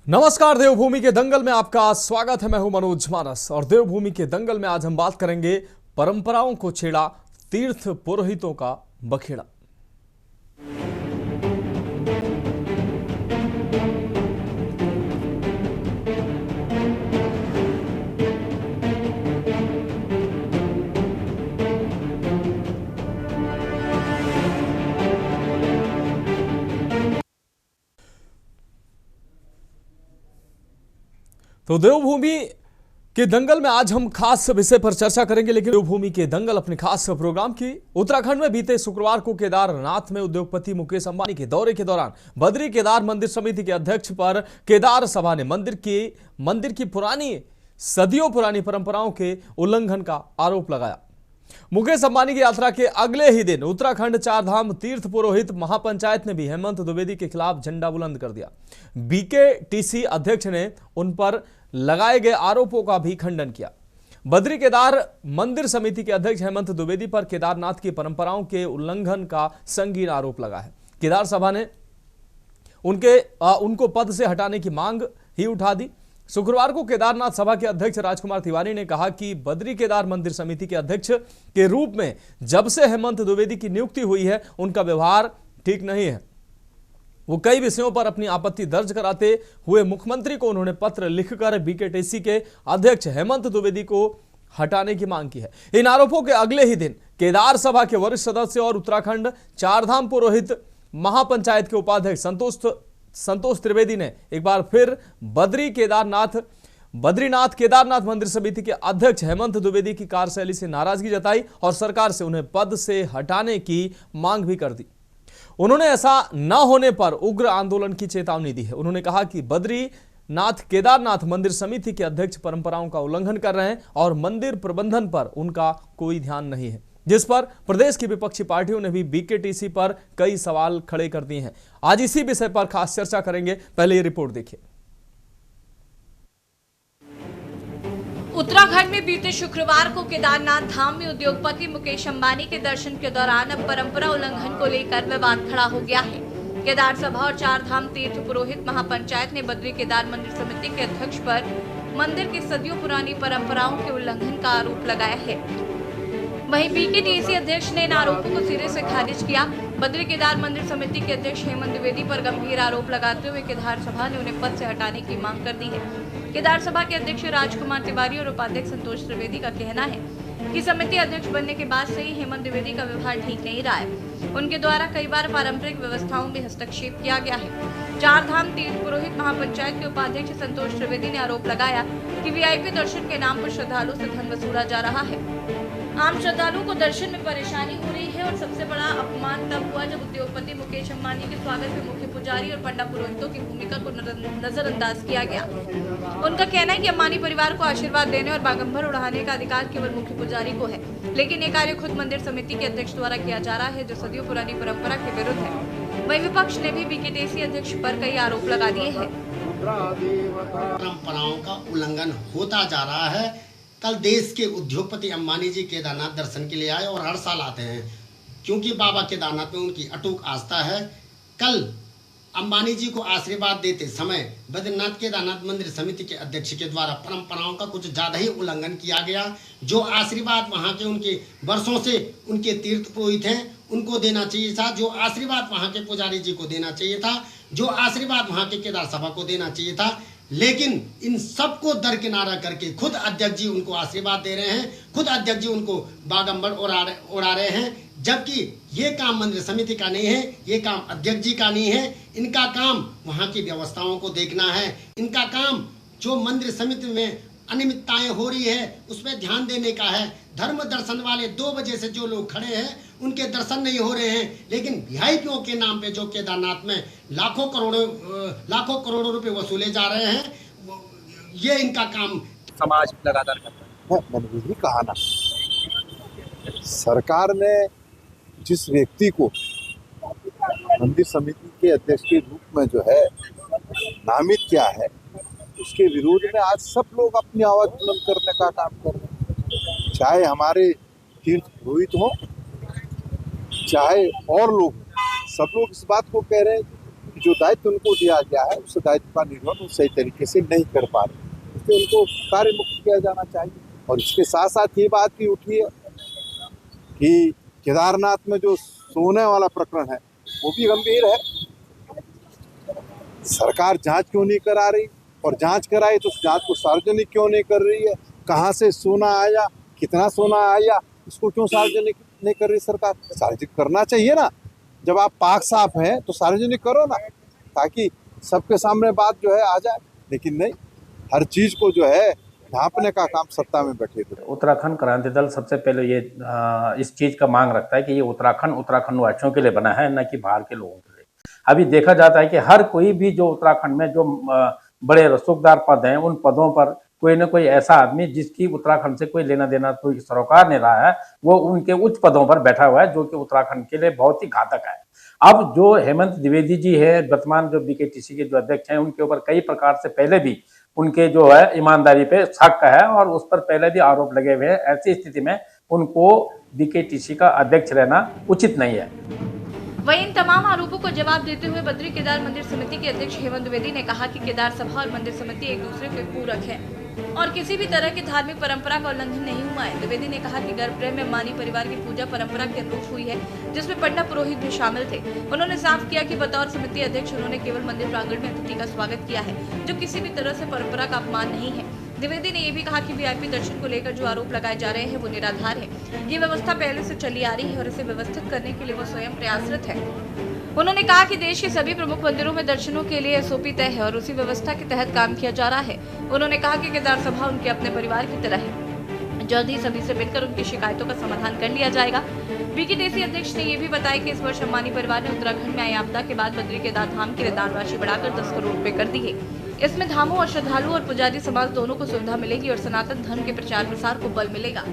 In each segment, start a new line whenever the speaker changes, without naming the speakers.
नमस्कार, देवभूमि के दंगल में आपका स्वागत है। मैं हूं मनोज मानस और देवभूमि के दंगल में आज हम बात करेंगे परंपराओं को छेड़ा तीर्थ पुरोहितों का बखेड़ा। तो देवभूमि के दंगल में आज हम खास विषय पर चर्चा करेंगे, लेकिन देवभूमि के दंगल अपने खास प्रोग्राम की उत्तराखंड में बीते शुक्रवार को केदारनाथ में उद्योगपति मुकेश अंबानी के दौरे के दौरान बद्री केदार मंदिर समिति के अध्यक्ष पर केदार सभा ने मंदिर की पुरानी सदियों पुरानी परंपराओं के उल्लंघन का आरोप लगाया। मुकेश अंबानी की यात्रा के अगले ही दिन उत्तराखंड चारधाम तीर्थ पुरोहित महापंचायत ने भी हेमंत द्विवेदी के खिलाफ झंडा बुलंद कर दिया। बीकेटीसी अध्यक्ष ने उन पर लगाए गए आरोपों का भी खंडन किया। बद्री केदार मंदिर समिति के अध्यक्ष हेमंत द्विवेदी पर केदारनाथ की परंपराओं के उल्लंघन का संगीन आरोप लगा है। केदार सभा ने उनको पद से हटाने की मांग ही उठा दी। शुक्रवार को केदारनाथ सभा के अध्यक्ष राजकुमार तिवारी ने कहा कि बद्री केदार मंदिर समिति के अध्यक्ष के रूप में जब से हेमंत द्विवेदी की नियुक्ति हुई है, उनका व्यवहार ठीक नहीं है। वो कई विषयों पर अपनी आपत्ति दर्ज कराते हुए मुख्यमंत्री को उन्होंने पत्र लिखकर बीकेटीसी के अध्यक्ष हेमंत द्विवेदी को हटाने की मांग की है। इन आरोपों के अगले ही दिन केदार सभा के वरिष्ठ सदस्य और उत्तराखंड चारधाम पुरोहित महापंचायत के उपाध्यक्ष संतोष त्रिवेदी ने एक बार फिर बद्रीनाथ केदारनाथ मंदिर समिति के अध्यक्ष हेमंत द्विवेदी की कार्यशैली से नाराजगी जताई और सरकार से उन्हें पद से हटाने की मांग भी कर दी। उन्होंने ऐसा न होने पर उग्र आंदोलन की चेतावनी दी है। उन्होंने कहा कि बद्रीनाथ केदारनाथ मंदिर समिति के अध्यक्ष परंपराओं का उल्लंघन कर रहे हैं और मंदिर प्रबंधन पर उनका कोई ध्यान नहीं है, जिस पर प्रदेश की विपक्षी पार्टियों ने भी बीकेटीसी पर कई सवाल खड़े कर दिए हैं। आज इसी विषय पर खास चर्चा करेंगे। पहले ये रिपोर्ट देखिए।
उत्तराखंड में बीते शुक्रवार को केदारनाथ धाम में उद्योगपति मुकेश अंबानी के दर्शन के दौरान अब परंपरा उल्लंघन को लेकर विवाद खड़ा हो गया है। केदार सभा और चारधाम तीर्थ पुरोहित महापंचायत ने बद्री केदार मंदिर समिति के अध्यक्ष पर मंदिर की सदियों पुरानी परंपराओं के उल्लंघन का आरोप लगाया है। वहीं बीकेटीसी अध्यक्ष ने इन आरोपों को सिरे से खारिज किया। बद्री केदार मंदिर समिति के अध्यक्ष हेमंत द्विवेदी पर गंभीर आरोप लगाते हुए केदार सभा ने उन्हें पद से हटाने की मांग कर दी है। केदार सभा के अध्यक्ष राजकुमार तिवारी और उपाध्यक्ष संतोष त्रिवेदी का कहना है कि समिति अध्यक्ष बनने के बाद से ही हेमंत द्विवेदी का व्यवहार ठीक नहीं रहा है। उनके द्वारा कई बार पारंपरिक व्यवस्थाओं में हस्तक्षेप किया गया है। चारधाम तीर्थ पुरोहित महापंचायत के उपाध्यक्ष संतोष त्रिवेदी ने आरोप लगाया कि वीआईपी दर्शन के नाम पर श्रद्धालुओं से धन वसूला जा रहा है। आम श्रद्धालुओं को दर्शन में परेशानी हो रही है और सबसे बड़ा अपमान तब हुआ जब उद्योगपति मुकेश अंबानी के स्वागत में मुख्य पुजारी और पंडा पुरोहितों की भूमिका को नजरअंदाज किया गया। उनका कहना है कि अंबानी परिवार को आशीर्वाद देने और बागंबर उड़ाने का अधिकार केवल मुख्य पुजारी को है, लेकिन ये कार्य खुद मंदिर समिति के अध्यक्ष द्वारा किया जा रहा है, जो सदियों पुरानी परंपरा के विरुद्ध है। वहीं विपक्ष ने भी बीकेटीसी अध्यक्ष पर कई आरोप लगा दिए हैं।
परंपराओं का उल्लंघन होता जा रहा है। कल देश के उद्योगपति अंबानी जी केदारनाथ दर्शन के लिए आए और हर साल आते हैं, क्योंकि बाबा केदारनाथ में उनकी अटूट आस्था है। कल अंबानी जी को आशीर्वाद देते समय बद्रीनाथ केदारनाथ मंदिर समिति के अध्यक्ष के द्वारा परंपराओं का कुछ ज़्यादा ही उल्लंघन किया गया। जो आशीर्वाद वहाँ के उनके वर्षों से उनके तीर्थ पुरोहित हैं उनको देना चाहिए था, जो आशीर्वाद वहाँ के पुजारी जी को देना चाहिए था, जो आशीर्वाद वहाँ के केदार सभा को देना चाहिए था, लेकिन इन सबको दरकिनारा करके खुद अध्यक्ष जी उनको आशीर्वाद दे रहे हैं, खुद अध्यक्ष जी उनको बागंबर उड़ा रहे हैं, जबकि ये काम मंदिर समिति का नहीं है, ये काम अध्यक्ष जी का नहीं है। इनका काम वहाँ की व्यवस्थाओं को देखना है। इनका काम जो मंदिर समिति में अनियमितताएं हो रही है उसमें ध्यान देने का है। धर्म दर्शन वाले 2 बजे से जो लोग खड़े हैं उनके दर्शन नहीं हो रहे हैं, लेकिन वीआईपीओं के नाम पे जो केदारनाथ में लाखों करोड़ों रुपए वसूले जा रहे हैं, ये इनका काम
समाज लगातार करता है।
मैंने भी कहा ना, सरकार ने जिस व्यक्ति को मंदिर समिति के अध्यक्ष के रूप में जो है नामित किया है, उसके विरोध में आज सब लोग अपनी आवाज बुलंद करने का काम कर रहे हैं। चाहे हमारे तीर्थ पुरोहित हो, चाहे और लोग, सब लोग इस बात को कह रहे हैं जो दायित्व उनको दिया गया है उस दायित्व का निर्वहन वो सही तरीके से नहीं कर पा रहे, इसलिए उनको कार्य मुक्त किया जाना चाहिए। और इसके साथ साथ ये बात भी उठी है कि केदारनाथ में जो सोने वाला प्रकरण है वो भी गंभीर है। सरकार जांच क्यों नहीं करा रही, और जांच कराई तो उस जांच को सार्वजनिक क्यों नहीं कर रही है? कहाँ से सोना आया, कितना सोना आया, इसको क्यों सार्वजनिक नहीं कर रही सरकार? सार्वजनिक करना चाहिए ना। जब आप पाक साफ हैं तो सार्वजनिक करो ना, ताकि सबके सामने बात जो है आ जाए। लेकिन नहीं, हर चीज को जो है ढांपने का काम सत्ता में बैठे थे।
उत्तराखंड क्रांति दल सबसे पहले ये इस चीज का मांग रखता है कि ये उत्तराखंड वासियों के लिए बना है, न कि बाहर के लोगों के लिए। अभी देखा जाता है कि हर कोई भी जो उत्तराखंड में जो बड़े रसूखदार पद हैं, उन पदों पर कोई न कोई ऐसा आदमी जिसकी उत्तराखंड से कोई लेना देना कोई सरोकार नहीं रहा है, वो उनके उच्च पदों पर बैठा हुआ है, जो कि उत्तराखंड के लिए बहुत ही घातक है। अब जो हेमंत द्विवेदी जी है, वर्तमान जो बीकेटीसी के जो अध्यक्ष हैं, उनके ऊपर कई प्रकार से पहले भी उनके जो है ईमानदारी पे शक है और उस पर पहले भी आरोप लगे हुए हैं। ऐसी स्थिति में उनको बीकेटीसी का अध्यक्ष रहना उचित नहीं है।
वहीं इन तमाम आरोपों को जवाब देते हुए बद्री केदार मंदिर समिति के अध्यक्ष हेमंत द्विवेदी ने कहा कि केदार सभा और मंदिर समिति एक दूसरे के पूरक है और किसी भी तरह की धार्मिक परंपरा का उल्लंघन नहीं हुआ है। द्विवेदी ने कहा कि गर्भगृह में अंबानी परिवार की पूजा परंपरा के अनुरूप हुई है, जिसमें पंडा पुरोहित भी शामिल थे। उन्होंने साफ किया कि बतौर समिति अध्यक्ष उन्होंने केवल मंदिर प्रांगण में अतिथि का स्वागत किया है, जो किसी भी तरह से परंपरा का अपमान नहीं है। द्विवेदी ने यह भी कहा कि वीआईपी दर्शन को लेकर जो आरोप लगाए जा रहे हैं वो निराधार है। ये व्यवस्था पहले से चली आ रही है और इसे व्यवस्थित करने के लिए वो स्वयं प्रयासरत है। उन्होंने कहा कि देश के सभी प्रमुख मंदिरों में दर्शनों के लिए एसओपी तय है और उसी व्यवस्था के तहत काम किया जा रहा है। उन्होंने कहा कि केदार सभा उनके अपने परिवार की तरह है। जल्द ही सभी से मिलकर उनकी शिकायतों का समाधान कर लिया जाएगा। बीकेटीसी अध्यक्ष ने यह भी बताया कि इस वर्ष अंबानी परिवार ने उत्तराखंड में आई आपदा के बाद बद्री केदार धाम के लिए दान राशि बढ़ाकर 10 करोड़ रुपए कर दी है। इसमें धामों और श्रद्धालु और पुजारी समाज दोनों को सुविधा मिलेगी और सनातन धर्म के प्रचार प्रसार को बल मिलेगा।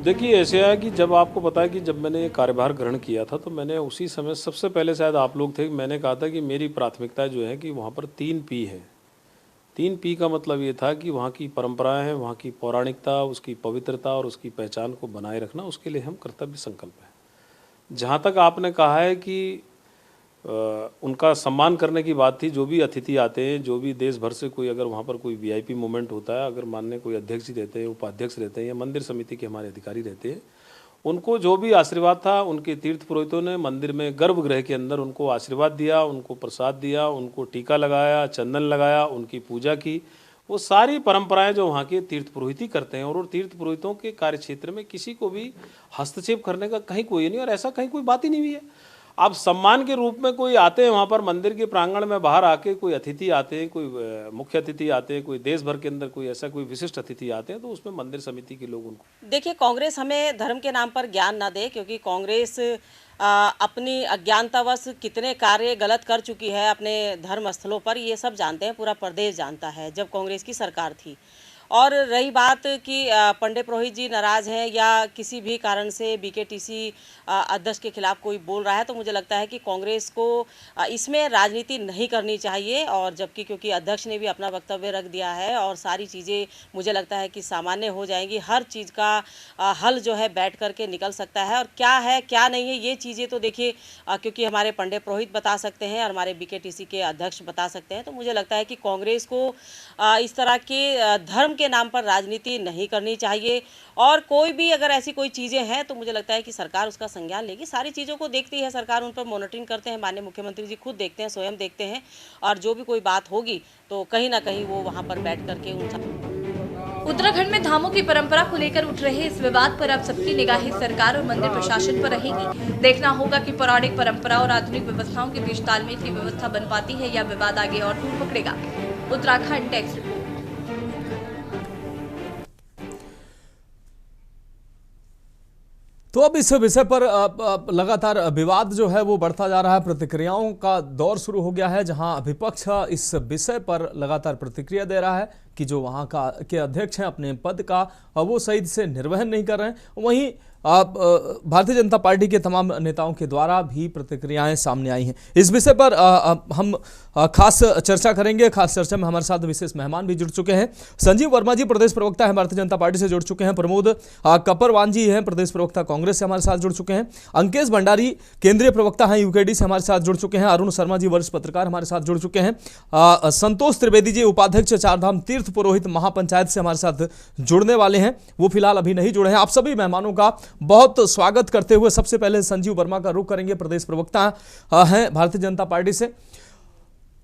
देखिए, ऐसे है कि जब आपको पता है कि जब मैंने ये कार्यभार ग्रहण किया था तो मैंने उसी समय सबसे पहले, शायद आप लोग थे, मैंने कहा था कि मेरी प्राथमिकता जो है कि वहाँ पर 3 P है। 3 P का मतलब ये था कि वहाँ की परंपराएं हैं, वहाँ की पौराणिकता, उसकी पवित्रता और उसकी पहचान को बनाए रखना, उसके लिए हम कर्तव्य संकल्प हैं। जहाँ तक आपने कहा है कि उनका सम्मान करने की बात थी, जो भी अतिथि आते हैं, जो भी देश भर से कोई अगर वहाँ पर कोई वीआईपी मूवमेंट होता है, अगर मानने कोई अध्यक्ष जी रहते हैं, उपाध्यक्ष रहते हैं या मंदिर समिति के हमारे अधिकारी रहते हैं, उनको जो भी आशीर्वाद था, उनके तीर्थ पुरोहितों ने मंदिर में गर्भगृह के अंदर उनको आशीर्वाद दिया, उनको प्रसाद दिया, उनको टीका लगाया, चंदन लगाया, उनकी पूजा की। वो सारी परंपराएं जो वहाँ के तीर्थ पुरोहित ही करते हैं और तीर्थ पुरोहितों के कार्य क्षेत्र में किसी को भी हस्तक्षेप करने का कहीं कोई नहीं, और ऐसा कहीं कोई बात ही नहीं हुई है। आप सम्मान के रूप में कोई आते हैं वहाँ पर मंदिर के प्रांगण में, बाहर आके कोई अतिथि आते हैं, कोई मुख्य अतिथि आते हैं, कोई देश भर के अंदर कोई ऐसा कोई विशिष्ट अतिथि आते हैं, तो उसमें मंदिर समिति के लोग उनको
देखिए, कांग्रेस हमें धर्म के नाम पर ज्ञान ना दे, क्योंकि कांग्रेस अपनी अज्ञानतावश कितने कार्य गलत कर चुकी है अपने धर्म स्थलों पर, ये सब जानते हैं, पूरा प्रदेश जानता है जब कांग्रेस की सरकार थी। और रही बात कि पंडित पुरोहित जी नाराज़ हैं या किसी भी कारण से बीकेटीसी अध्यक्ष के खिलाफ कोई बोल रहा है, तो मुझे लगता है कि कांग्रेस को इसमें राजनीति नहीं करनी चाहिए। और जबकि क्योंकि अध्यक्ष ने भी अपना वक्तव्य रख दिया है और सारी चीज़ें मुझे लगता है कि सामान्य हो जाएंगी, हर चीज़ का हल जो है बैठ करके निकल सकता है। और क्या है क्या नहीं है ये चीज़ें तो देखिए, क्योंकि हमारे पंडित पुरोहित बता सकते हैं और हमारे बीकेटीसी के अध्यक्ष बता सकते हैं। तो मुझे लगता है कि कांग्रेस को इस तरह के धर्म के नाम पर राजनीति नहीं करनी चाहिए। और कोई भी अगर ऐसी कोई चीज़ें हैं तो मुझे लगता है कि सरकार उसका संज्ञान लेगी। सारी चीज़ों को देखती है सरकार, उन पर मॉनिटरिंग करते हैं, माननीय मुख्यमंत्री जी खुद देखते हैं, स्वयं देखते हैं। और जो भी कोई बात होगी तो कहीं ना कहीं वो वहाँ पर बैठ करके
उत्तराखंड में धामों की परंपरा को लेकर उठ रहे इस विवाद पर अब सबकी निगाहें सरकार और मंदिर प्रशासन पर रहेगी। देखना होगा कि पौराणिक परंपरा और आधुनिक व्यवस्थाओं के बीच तालमेल की व्यवस्था बन पाती है या विवाद आगे और टूट पकड़ेगा। Uttarakhand text report.
तो अब इस विषय पर लगातार विवाद जो है वो बढ़ता जा रहा है। प्रतिक्रियाओं का दौर शुरू हो गया है, जहां विपक्ष इस विषय पर लगातार प्रतिक्रिया दे रहा है। कि जो वहाँ का के अध्यक्ष हैं अपने पद का वो सही से निर्वहन नहीं कर रहे हैं। वहीं भारतीय जनता पार्टी के तमाम नेताओं के द्वारा भी प्रतिक्रियाएं सामने आई हैं। इस विषय पर हम खास चर्चा करेंगे। खास चर्चा में हमारे साथ विशेष मेहमान भी जुड़ चुके हैं। संजीव वर्मा जी प्रदेश प्रवक्ता हैं, भारतीय जनता पार्टी से जुड़ चुके हैं। प्रमोद कपरवान जी हैं, प्रदेश प्रवक्ता कांग्रेस से हमारे साथ जुड़ चुके हैं। अंकेश भंडारी केंद्रीय प्रवक्ता हैं, यूकेडी से हमारे साथ जुड़ चुके हैं। अरुण शर्मा जी वरिष्ठ पत्रकार हमारे साथ जुड़ चुके हैं। संतोष त्रिवेदी जी उपाध्यक्ष चारधाम तीर्थ पुरोहित महापंचायत से हमारे साथ जुड़ने वाले हैं, वो फिलहाल अभी नहीं जुड़े हैं। आप सभी मेहमानों का बहुत स्वागत करते हुए सबसे पहले संजीव वर्मा का रुख करेंगे, प्रदेश प्रवक्ता हैं भारतीय जनता पार्टी से।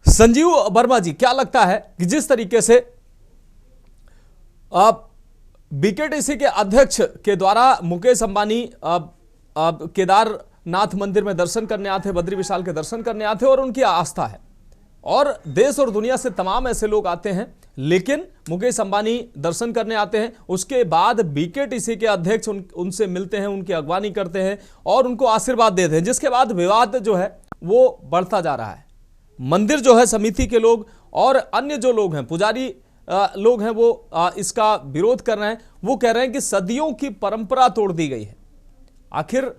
संजीव वर्मा जी, क्या लगता है कि जिस तरीके से बीकेटीसी के अध्यक्ष के द्वारा मुकेश अंबानी केदारनाथ मंदिर में दर्शन करने आते, बद्री विशाल के दर्शन करने आते और उनकी आस्था है और देश और दुनिया से तमाम ऐसे लोग आते हैं, लेकिन मुकेश अंबानी दर्शन करने आते हैं, उसके बाद बीकेटीसी के अध्यक्ष उनसे मिलते हैं, उनकी अगवानी करते हैं और उनको आशीर्वाद देते हैं, जिसके बाद विवाद जो है वो बढ़ता जा रहा है। मंदिर जो है समिति के लोग और अन्य जो लोग हैं, पुजारी लोग हैं, वो इसका विरोध कर रहे हैं। वो कह रहे हैं कि सदियों की परंपरा तोड़ दी गई है। आखिर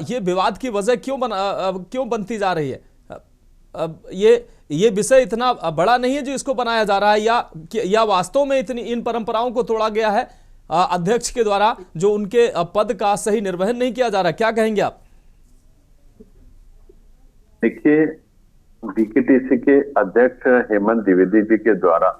ये विवाद की वजह क्यों बनती जा रही है? ये विषय इतना बड़ा नहीं है जो इसको बनाया जा रहा है, या वास्तव में इतनी इन परंपराओं को तोड़ा गया है अध्यक्ष के द्वारा, जो उनके पद का सही निर्वहन नहीं किया जा रहा? क्या कहेंगे आप?
देखिए, बीकेटीसी के अध्यक्ष हेमंत द्विवेदी जी के द्वारा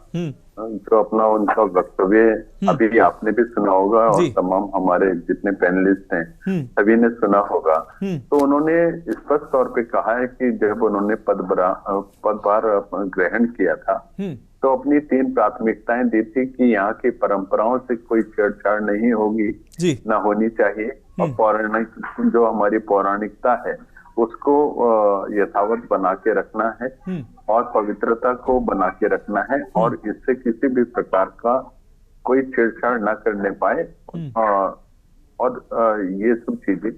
जो अपना उनका वक्तव्य अभी आपने भी सुना होगा और तमाम हमारे जितने पैनलिस्ट हैं सभी ने सुना होगा, तो उन्होंने स्पष्ट तौर पे कहा है कि जब उन्होंने पदभार ग्रहण किया था तो अपनी 3 प्राथमिकताएं दी थी कि यहाँ की परंपराओं से कोई छेड़छाड़ नहीं होगी, ना होनी चाहिए, और पौराणिक जो हमारी पौराणिकता है उसको यथावत बना के रखना है और पवित्रता को बना के रखना है और इससे किसी भी प्रकार का कोई छेड़छाड़ ना करने पाए और ये सब चीजें।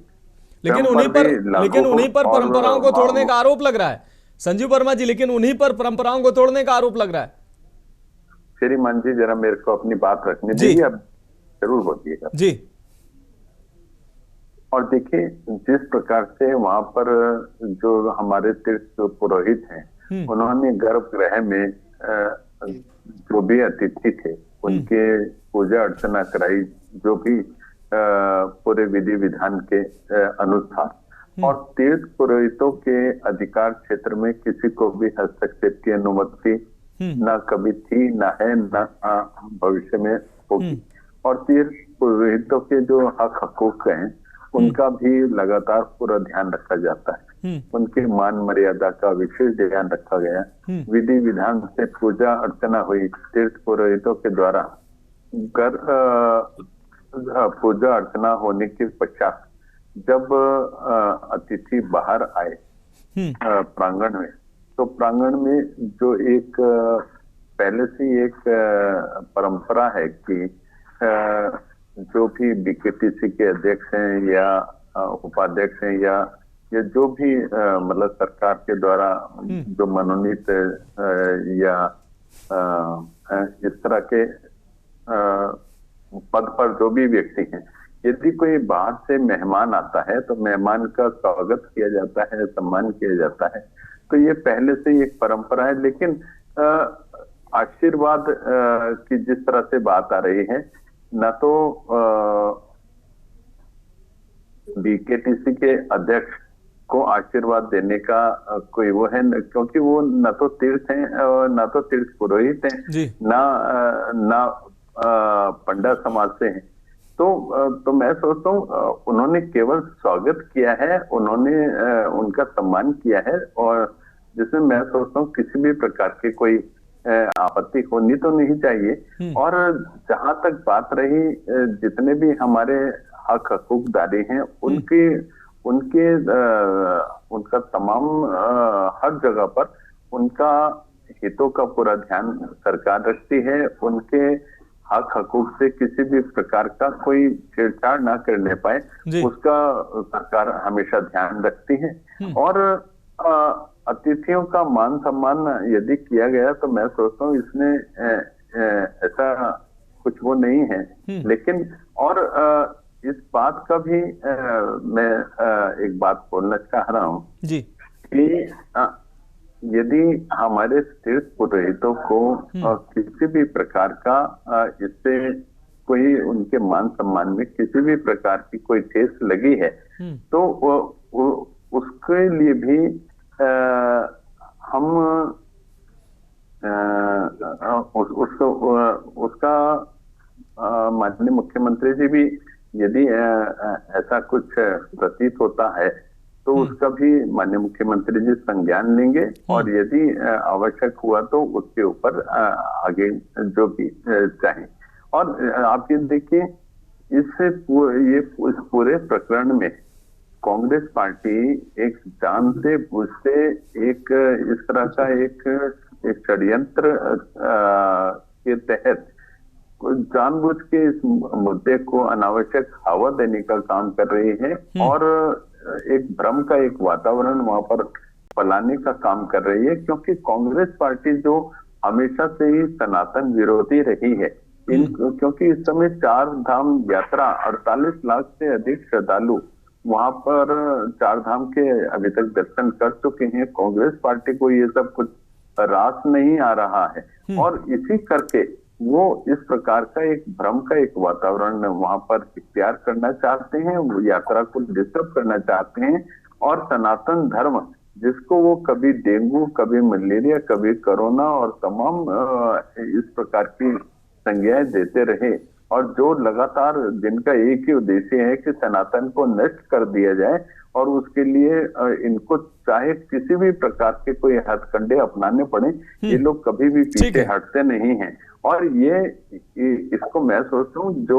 लेकिन उन्हीं पर परंपराओं को तोड़ने का आरोप लग रहा है संजीव वर्मा जी, लेकिन उन्हीं पर परंपराओं को तोड़ने का आरोप लग रहा है।
श्रीमान जी, जरा मेरे को अपनी बात रखने दीजिए, अब जरूर बोलिएगा जी। और देखिए, जिस प्रकार से वहां पर जो हमारे तीर्थ पुरोहित हैं उन्होंने गर्भगृह में जो भी अतिथि थे उनके पूजा अर्चना कराई, जो भी पूरे विधि विधान के अनुसार, और तीर्थ पुरोहितों के अधिकार क्षेत्र में किसी को भी हस्तक्षेप की अनुमति ना कभी थी, ना है, ना भविष्य में होगी। और तीर्थ पुरोहितों के जो हक हकूक हैं उनका भी लगातार पूरा ध्यान रखा जाता है, उनके मान मर्यादा का विशेष ध्यान रखा गया। विधि विधान से पूजा अर्चना हुई तीर्थ पुरोहितों के द्वारा। पूजा अर्चना होने के पश्चात जब अतिथि बाहर आए प्रांगण में, तो प्रांगण में जो एक पहले से एक परंपरा है कि जो भी बीकेटीसी के अध्यक्ष हैं या उपाध्यक्ष हैं या जो भी मतलब सरकार के द्वारा जो मनोनीत या इस तरह के पद पर जो भी व्यक्ति हैं, यदि कोई बाहर से मेहमान आता है तो मेहमान का स्वागत किया जाता है, सम्मान किया जाता है। तो ये पहले से एक परंपरा है। लेकिन आशीर्वाद की जिस तरह से बात आ रही है, न तो बीकेटीसी के अध्यक्ष को आशीर्वाद देने का कोई वो है, क्योंकि वो न तो तीर्थ हैं, न तो तीर्थ पुरोहित हैं, ना पंडा समाज से हैं। तो मैं सोचता हूँ उन्होंने केवल स्वागत किया है, उन्होंने उनका सम्मान किया है, और जिसमें मैं सोचता हूँ किसी भी प्रकार के कोई आपत्ति होनी तो नहीं चाहिए। और जहां तक बात रही जितने भी हमारे हक हकूकदारी हैं उनका तमाम हर जगह पर उनका हितों का पूरा ध्यान सरकार रखती है। उनके हक हकूक से किसी भी प्रकार का कोई छेड़छाड़ ना करने पाए उसका सरकार हमेशा ध्यान रखती है। और अतिथियों का मान सम्मान यदि किया गया तो मैं सोचता हूँ इसमें ऐसा कुछ वो नहीं है। लेकिन और इस बात का भी मैं एक बात बोलना चाह रहा हूँ
जी
कि यदि हमारे तीर्थ पुरोहितों को किसी भी प्रकार का इससे कोई उनके मान सम्मान में किसी भी प्रकार की कोई ठेस लगी है तो उसके लिए भी हम उसका माननीय मुख्यमंत्री जी भी यदि ऐसा कुछ प्रतीत होता है तो उसका भी माननीय मुख्यमंत्री जी संज्ञान लेंगे और यदि आवश्यक हुआ तो उसके ऊपर आगे जो भी चाहे। और आप ये देखिए इस पूरे प्रकरण में कांग्रेस पार्टी एक जानते बूझते एक इस तरह का एक षड्यंत्र के तहत जानबूझ के इस मुद्दे को अनावश्यक हवा देने का काम कर रही है और एक भ्रम का एक वातावरण वहां पर फैलाने का काम कर रही है, क्योंकि कांग्रेस पार्टी जो हमेशा से ही सनातन विरोधी रही है क्योंकि इस समय 4 धाम यात्रा 48 लाख से अधिक श्रद्धालु वहां पर 4 धाम के अभी तक दर्शन कर चुके हैं। कांग्रेस पार्टी को ये सब कुछ रास नहीं आ रहा है और इसी करके वो इस प्रकार का एक भ्रम का एक वातावरण वहां पर इख्तियार करना चाहते हैं, वो यात्रा को डिस्टर्ब करना चाहते हैं और सनातन धर्म जिसको वो कभी डेंगू, कभी मलेरिया, कभी कोरोना और तमाम इस प्रकार की संज्ञाएं देते रहे और जो लगातार जिनका एक ही उद्देश्य है कि सनातन को नष्ट कर दिया जाए और उसके लिए इनको चाहे किसी भी प्रकार के कोई हथकंडे अपनाने पड़े, ये लोग कभी भी पीछे हटते नहीं हैं। और ये इसको मैं सोचता हूँ जो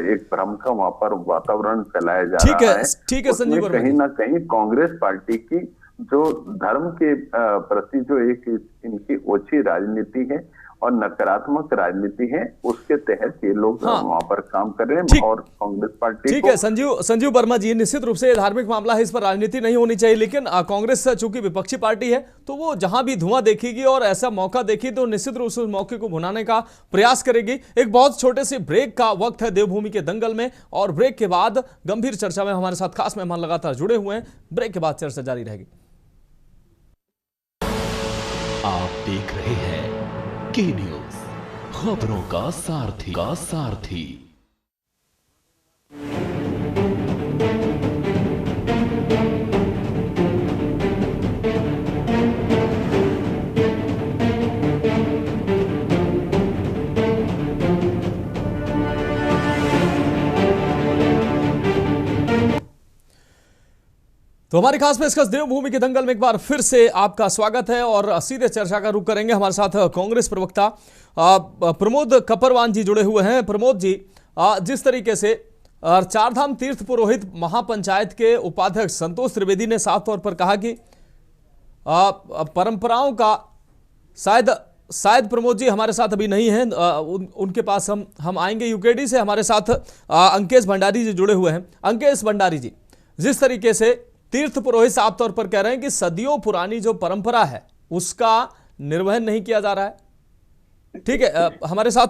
एक भ्रम का वहां पर वातावरण फैलाया जा रहा है,
ठीक है संजीव वर्मा,
कहीं ना कहीं कांग्रेस पार्टी की जो धर्म के प्रति जो एक इनकी ओछी राजनीति है और नकारात्मक राजनीति है उसके तहत ये लोग वहां पर काम कर रहे हैं और कांग्रेस पार्टी
ठीक है संजीव वर्मा जी, निश्चित रूप से धार्मिक मामला है, इस पर राजनीति नहीं होनी चाहिए, लेकिन कांग्रेस चूंकि विपक्षी पार्टी है तो वो जहां भी धुआं देखेगी और ऐसा मौका देखी तो निश्चित रूप से उस मौके को भुनाने का प्रयास करेगी। एक बहुत छोटे से ब्रेक का वक्त है देवभूमि के दंगल में और ब्रेक के बाद गंभीर चर्चा में हमारे साथ खास मेहमान लगातार जुड़े हुए हैं। ब्रेक के बाद चर्चा जारी रहेगी।
आप देख रहे हैं के न्यूज, खबरों का सारथी।
तो हमारी खास पेशकश देवभूमि के दंगल में एक बार फिर से आपका स्वागत है और सीधे चर्चा का रुख करेंगे। हमारे साथ कांग्रेस प्रवक्ता प्रमोद कपरवान जी जुड़े हुए हैं। प्रमोद जी, जिस तरीके से 4 धाम तीर्थ पुरोहित महापंचायत के उपाध्यक्ष संतोष त्रिवेदी ने साफ तौर पर कहा कि परंपराओं का शायद प्रमोद जी हमारे साथ अभी नहीं हैं, उनके पास हम आएंगे। यूकेडी से हमारे साथ अंकेश भंडारी जी जुड़े हुए हैं। अंकेश भंडारी जी, जिस तरीके से तीर्थ पुरोहित साफ तौर पर कह रहे हैं कि सदियों पुरानी जो परंपरा है उसका निर्वहन नहीं किया जा रहा है। ठीक है, हमारे साथ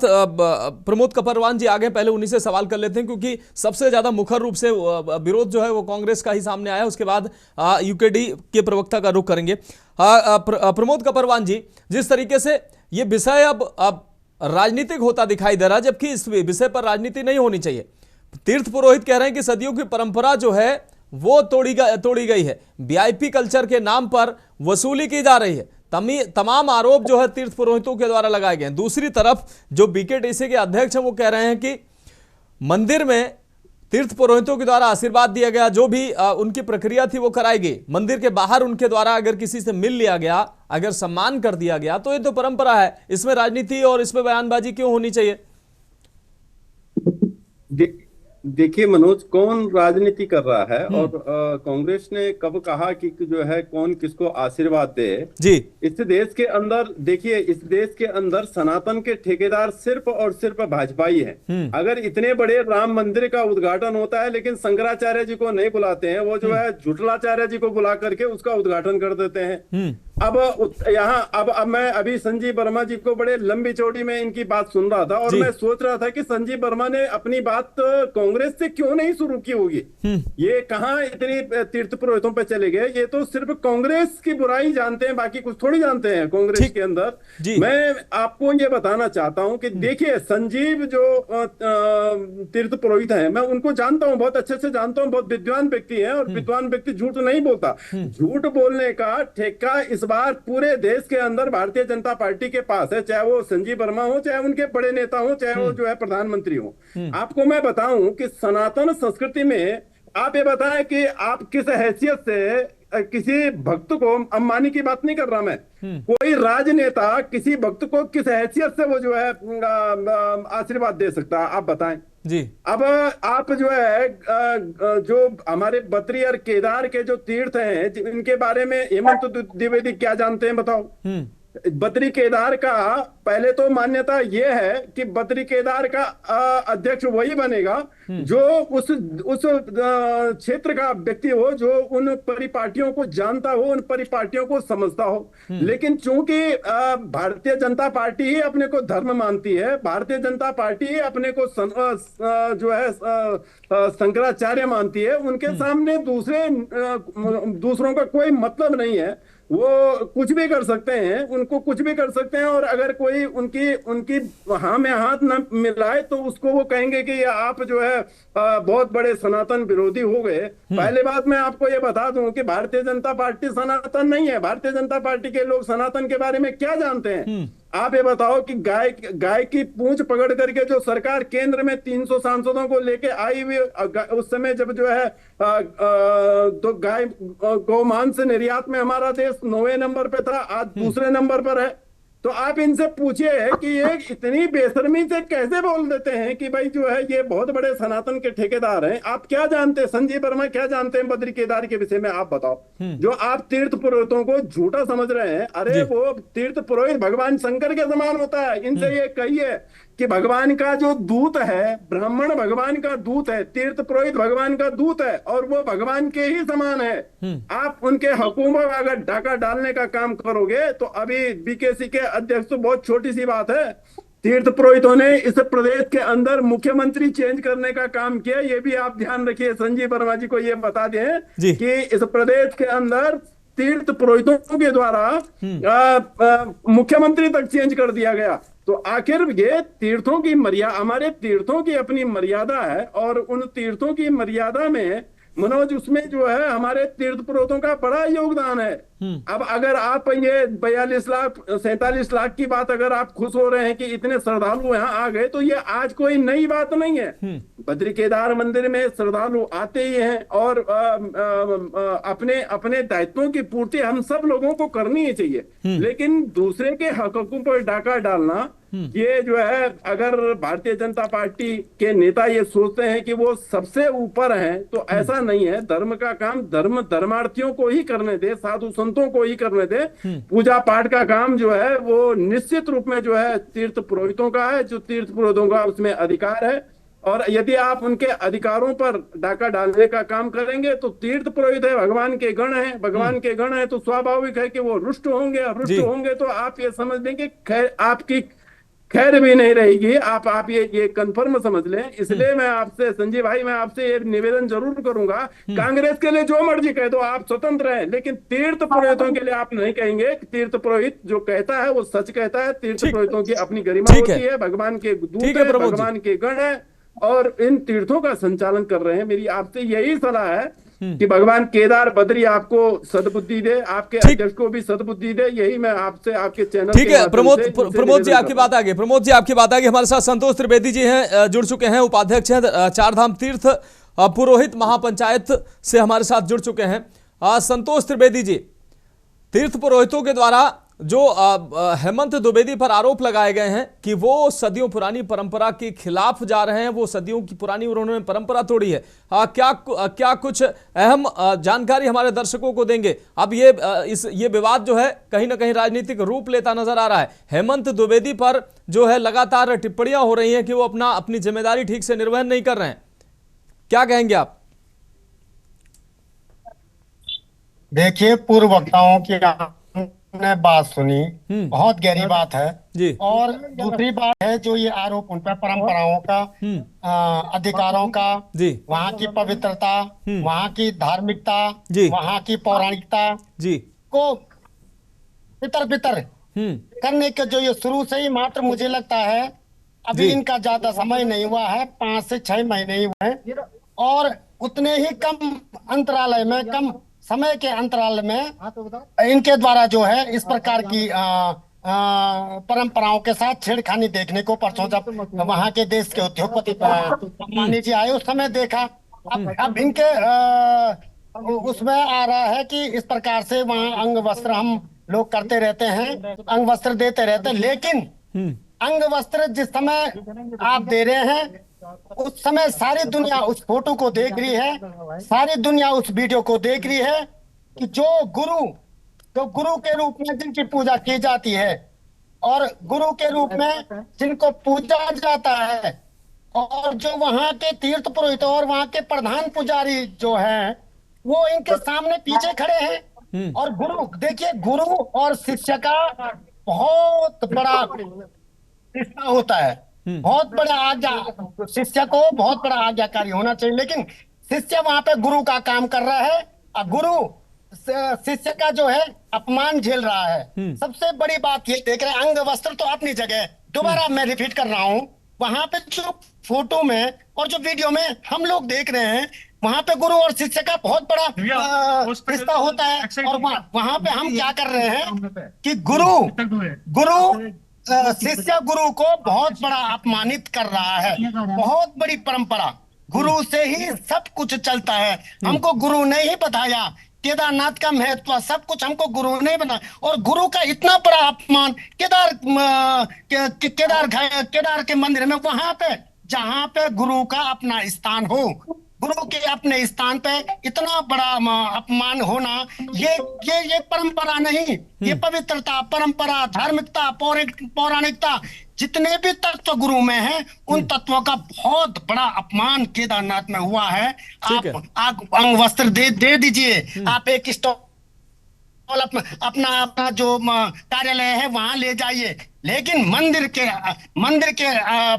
प्रमोद कपरवान जी आगे, पहले उन्हीं से सवाल कर लेते हैं क्योंकि सबसे ज्यादा मुखर रूप से विरोध जो है वो कांग्रेस का ही सामने आया। उसके बाद यूकेडी के प्रवक्ता का रुख करेंगे। प्रमोद कपरवान जी, जिस तरीके से ये विषय अब राजनीतिक होता दिखाई दे रहा है, जबकि इस विषय पर राजनीति नहीं होनी चाहिए। तीर्थ पुरोहित कह रहे हैं कि सदियों की परंपरा जो है वो तोड़ी गई है, वीआईपी कल्चर के नाम पर वसूली की जा रही है। तमाम आरोप जो है तीर्थ पुरोहितों के द्वारा लगाए गए हैं। दूसरी तरफ जो बीकेटीसी के अध्यक्ष हैं वो कह रहे हैं कि मंदिर में तीर्थ पुरोहितों के द्वारा आशीर्वाद दिया गया, जो भी उनकी प्रक्रिया थी वो कराई गई। मंदिर के बाहर उनके द्वारा अगर किसी से मिल लिया गया, अगर सम्मान कर दिया गया तो ये तो परंपरा है, इसमें राजनीति और इसमें बयानबाजी क्यों होनी चाहिए?
देखिए मनोज, कौन राजनीति कर रहा है और कांग्रेस ने कब कहा कि जो है कौन किसको आशीर्वाद दे जी? इस देश के अंदर देखिए, इस देश के अंदर सनातन के ठेकेदार सिर्फ और सिर्फ भाजपाई हैं। अगर इतने बड़े राम मंदिर का उद्घाटन होता है लेकिन शंकराचार्य जी को नहीं बुलाते हैं, वो जो है झुटलाचार्य जी को बुला करके उसका उद्घाटन कर देते हैं। अब यहाँ अब मैं अभी संजीव वर्मा जी को बड़े लंबी चौड़ी में इनकी बात सुन रहा था और मैं सोच रहा था कि संजीव वर्मा ने अपनी बात कांग्रेस से क्यों नहीं शुरू की होगी। ये कहाँ इतनी तीर्थ पुरोहितों पे चले गए, ये तो सिर्फ कांग्रेस की बुराई जानते हैं, बाकी कुछ थोड़ी जानते हैं कांग्रेस के अंदर। मैं आपको ये बताना चाहता हूँ कि देखिए संजीव जो तीर्थ पुरोहित हैं, मैं उनको जानता हूँ, बहुत अच्छे से जानता हूँ, बहुत विद्वान व्यक्ति है और विद्वान व्यक्ति झूठ नहीं बोलता। झूठ बोलने का ठेका इस बार पूरे देश के अंदर भारतीय जनता पार्टी के पास है, चाहे वो संजीव वर्मा हो, चाहे उनके बड़े नेता हो, चाहे वो जो है प्रधानमंत्री हो। आपको मैं बताऊं कि सनातन संस्कृति में आप ये बताएं कि आप किस हैसियत से किसी भक्त को, अंबानी की बात नहीं कर रहा मैं, कोई राजनेता किसी भक्त को किस हैसियत से वो जो है आशीर्वाद दे सकता है, आप बताएं
जी।
अब आप जो है जो हमारे बद्री और केदार के जो तीर्थ हैं इनके बारे में हेमंत द्विवेदी क्या जानते हैं बताओ। बद्री केदार का पहले तो मान्यता यह है कि बद्री केदार का अध्यक्ष वही बनेगा जो उस क्षेत्र का व्यक्ति हो, जो उन परिपाटियों को जानता हो, उन परिपाटियों को समझता हो। लेकिन चूंकि भारतीय जनता पार्टी ही अपने को धर्म मानती है, भारतीय जनता पार्टी ही अपने को जो है शंकराचार्य मानती है, उनके सामने दूसरों का कोई मतलब नहीं है। वो कुछ भी कर सकते हैं, उनको कुछ भी कर सकते हैं, और अगर कोई उनकी हाँ में हाथ न मिलाए तो उसको वो कहेंगे कि आप जो है बहुत बड़े सनातन विरोधी हो गए। पहले बात मैं आपको ये बता दूं कि भारतीय जनता पार्टी सनातन नहीं है। भारतीय जनता पार्टी के लोग सनातन के बारे में क्या जानते हैं? आप ये बताओ कि गाय की पूंछ पकड़ करके जो सरकार केंद्र में 300 सांसदों को लेके आई हुई, उस समय जब जो है तो गाय गौमांस निर्यात में हमारा देश 9वें नंबर पे था, आज दूसरे नंबर पर है। तो आप इनसे पूछिए कि ये इतनी बेशर्मी से कैसे बोल देते हैं कि भाई जो है ये बहुत बड़े सनातन के ठेकेदार हैं। आप क्या जानते हैं, संजीव वर्मा क्या जानते हैं बद्री केदार के विषय में, आप बताओ। जो आप तीर्थ पुरोहितों को झूठा समझ रहे हैं, अरे वो तीर्थ पुरोहित भगवान शंकर के समान होता है। इनसे ये कहिए कि भगवान का जो दूत है, ब्राह्मण भगवान का दूत है, तीर्थ पुरोहित भगवान का दूत है, और वो भगवान के ही समान है। आप उनके हुकूमत अगर डाका डालने का काम करोगे तो अभी बीकेसी के अध्यक्ष तो बहुत छोटी सी बात है। तीर्थ पुरोहितों ने इस प्रदेश के अंदर मुख्यमंत्री चेंज करने का काम किया, ये भी आप ध्यान रखिए। संजीव वर्मा जी को ये बता दें कि इस प्रदेश के अंदर तीर्थ पुरोहितों के द्वारा मुख्यमंत्री तक चेंज कर दिया गया। तो आखिर ये तीर्थों की मर्यादा, हमारे तीर्थों की अपनी मर्यादा है, और उन तीर्थों की मर्यादा में मनोज उसमें जो है हमारे तीर्थ पुरोहितों का बड़ा योगदान है। अब अगर आप ये 42 लाख 47 लाख की बात अगर आप खुश हो रहे हैं कि इतने श्रद्धालु यहाँ आ गए, तो ये आज कोई नई बात नहीं है। बद्री केदार मंदिर में श्रद्धालु आते ही हैं, और अपने अपने दायित्वों की पूर्ति हम सब लोगों को करनी ही चाहिए। लेकिन दूसरे के हकों पर डाका डालना, ये जो है अगर भारतीय जनता पार्टी के नेता ये सोचते हैं कि वो सबसे ऊपर हैं, तो ऐसा नहीं है। धर्म का काम धर्मार्थियों को ही करने दे, साधु संतों को ही करने दे। पूजा पाठ का काम जो है वो निश्चित रूप में जो है तीर्थ पुरोहितों का है, जो तीर्थ पुरोहितों का उसमें अधिकार है। और यदि आप उनके अधिकारों पर डाका डालने का काम करेंगे तो तीर्थ पुरोहित है, भगवान के गण है, भगवान के गण है, तो स्वाभाविक है कि वो रुष्ट होंगे। और रुष्ट होंगे तो आप ये समझ लें कि आपकी खैर भी नहीं रहेगी। आप ये कंफर्म समझ लें। इसलिए मैं आपसे संजीव भाई, मैं आपसे ये निवेदन जरूर करूंगा, कांग्रेस के लिए जो मर्जी कह दो, आप स्वतंत्र हैं, लेकिन तीर्थ पुरोहितों के लिए आप नहीं कहेंगे। तीर्थ पुरोहित जो कहता है वो सच कहता है। तीर्थ पुरोहितों की अपनी गरिमा होती है, भगवान के दूत है, भगवान के गण है, और इन तीर्थों का संचालन कर रहे हैं। मेरी आपसे यही सलाह है कि भगवान केदार बद्री आपको सद्बुद्धि दे, आपके अध्यक्ष को भी सद्बुद्धि दे। यही मैं आपसे आपके चैनल
ठीक है। प्रमोद जी आपकी बात आगे, प्रमोद जी आपकी बात आगे। हमारे साथ संतोष त्रिवेदी जी हैं, जुड़ चुके हैं, उपाध्यक्ष हैं चारधाम तीर्थ पुरोहित महापंचायत से हमारे साथ जुड़ चुके हैं। संतोष त्रिवेदी जी, तीर्थ पुरोहितों के द्वारा जो हेमंत द्विवेदी पर आरोप लगाए गए हैं कि वो सदियों पुरानी परंपरा के खिलाफ जा रहे हैं, वो सदियों की पुरानी उन्होंने परंपरा तोड़ी है, क्या कुछ अहम जानकारी हमारे दर्शकों को देंगे? अब ये विवाद जो है कहीं ना कहीं राजनीतिक रूप लेता नजर आ रहा है। हेमंत द्विवेदी पर जो है लगातार टिप्पणियां हो रही हैं कि वो अपनी जिम्मेदारी ठीक से निर्वहन नहीं कर रहे हैं, क्या कहेंगे आप?
देखिए, पूर्व वक्ताओं की
आपने बात सुनी, बहुत गहरी बात है
जी।
और दूसरी बात है जो ये आरोप उन पर परंपराओं का, अधिकारों का,
जी,
वहाँ की पवित्रता, वहाँ की धार्मिकता,
जी,
वहाँ की पौराणिकता
जी
को बितर बितर करने के जो ये शुरू से ही मात्र मुझे लगता है अभी इनका ज्यादा समय नहीं हुआ है, 5 से 6 महीने ही हुए हैं और उतने ही कम अंतराल में, कम समय के अंतराल में इनके द्वारा जो है इस प्रकार की परंपराओं के साथ छेड़खानी देखने को परसों जब वहां के देश के उद्योगपति अंबानी जी आए उस समय देखा। अब इनके उसमें आ रहा है कि इस प्रकार से वहाँ अंग वस्त्र हम लोग करते रहते हैं, अंग वस्त्र देते रहते हैं, लेकिन अंग वस्त्र जिस समय आप दे रहे हैं उस समय सारी दुनिया उस फोटो को देख रही है, सारी दुनिया उस वीडियो को देख रही है कि जो गुरु के रूप में जिनकी पूजा की जाती है और गुरु के रूप में जिनको पूजा जाता है और जो वहाँ के तीर्थ पुरोहित और वहाँ के प्रधान पुजारी जो हैं वो इनके सामने पीछे खड़े हैं और गुरु, देखिए गुरु और शिष्य का बहुत बड़ा रिश्ता होता है, बहुत बड़ा आज्ञा, शिष्य को बहुत बड़ा आज्ञाकारी होना चाहिए, लेकिन शिष्य वहां पे गुरु का काम कर रहा है और गुरु शिष्य का जो है अपमान झेल रहा है। सबसे बड़ी बात ये देख रहे हैं, अंग वस्त्र तो अपनी जगह, दोबारा मैं रिपीट कर रहा हूँ, वहां पे जो फोटो में और जो वीडियो में हम लोग देख रहे हैं वहां पे गुरु और शिष्य का बहुत बड़ा रिश्ता होता है और वहां पे हम क्या कर रहे हैं कि गुरु शिष्य गुरु को बहुत बड़ा अपमानित कर रहा है। बहुत बड़ी परंपरा, गुरु से ही सब कुछ चलता है, हमको गुरु ने ही बताया केदारनाथ का महत्व, सब कुछ हमको गुरु ने बताया और गुरु का इतना बड़ा अपमान केदार के मंदिर में, वहां पे जहां पे गुरु का अपना स्थान हो, गुरु के अपने स्थान पे इतना बड़ा अपमान होना, ये परंपरा नहीं, ये पवित्रता, परंपरा, धार्मिकता, पौराणिकता, जितने भी तत्व गुरु में हैं उन तत्वों का बहुत बड़ा अपमान केदारनाथ में हुआ है। आप अंग वस्त्र दे दीजिए, आप एक स्टॉल अपना जो कार्यालय है वहां ले जाइए, लेकिन मंदिर के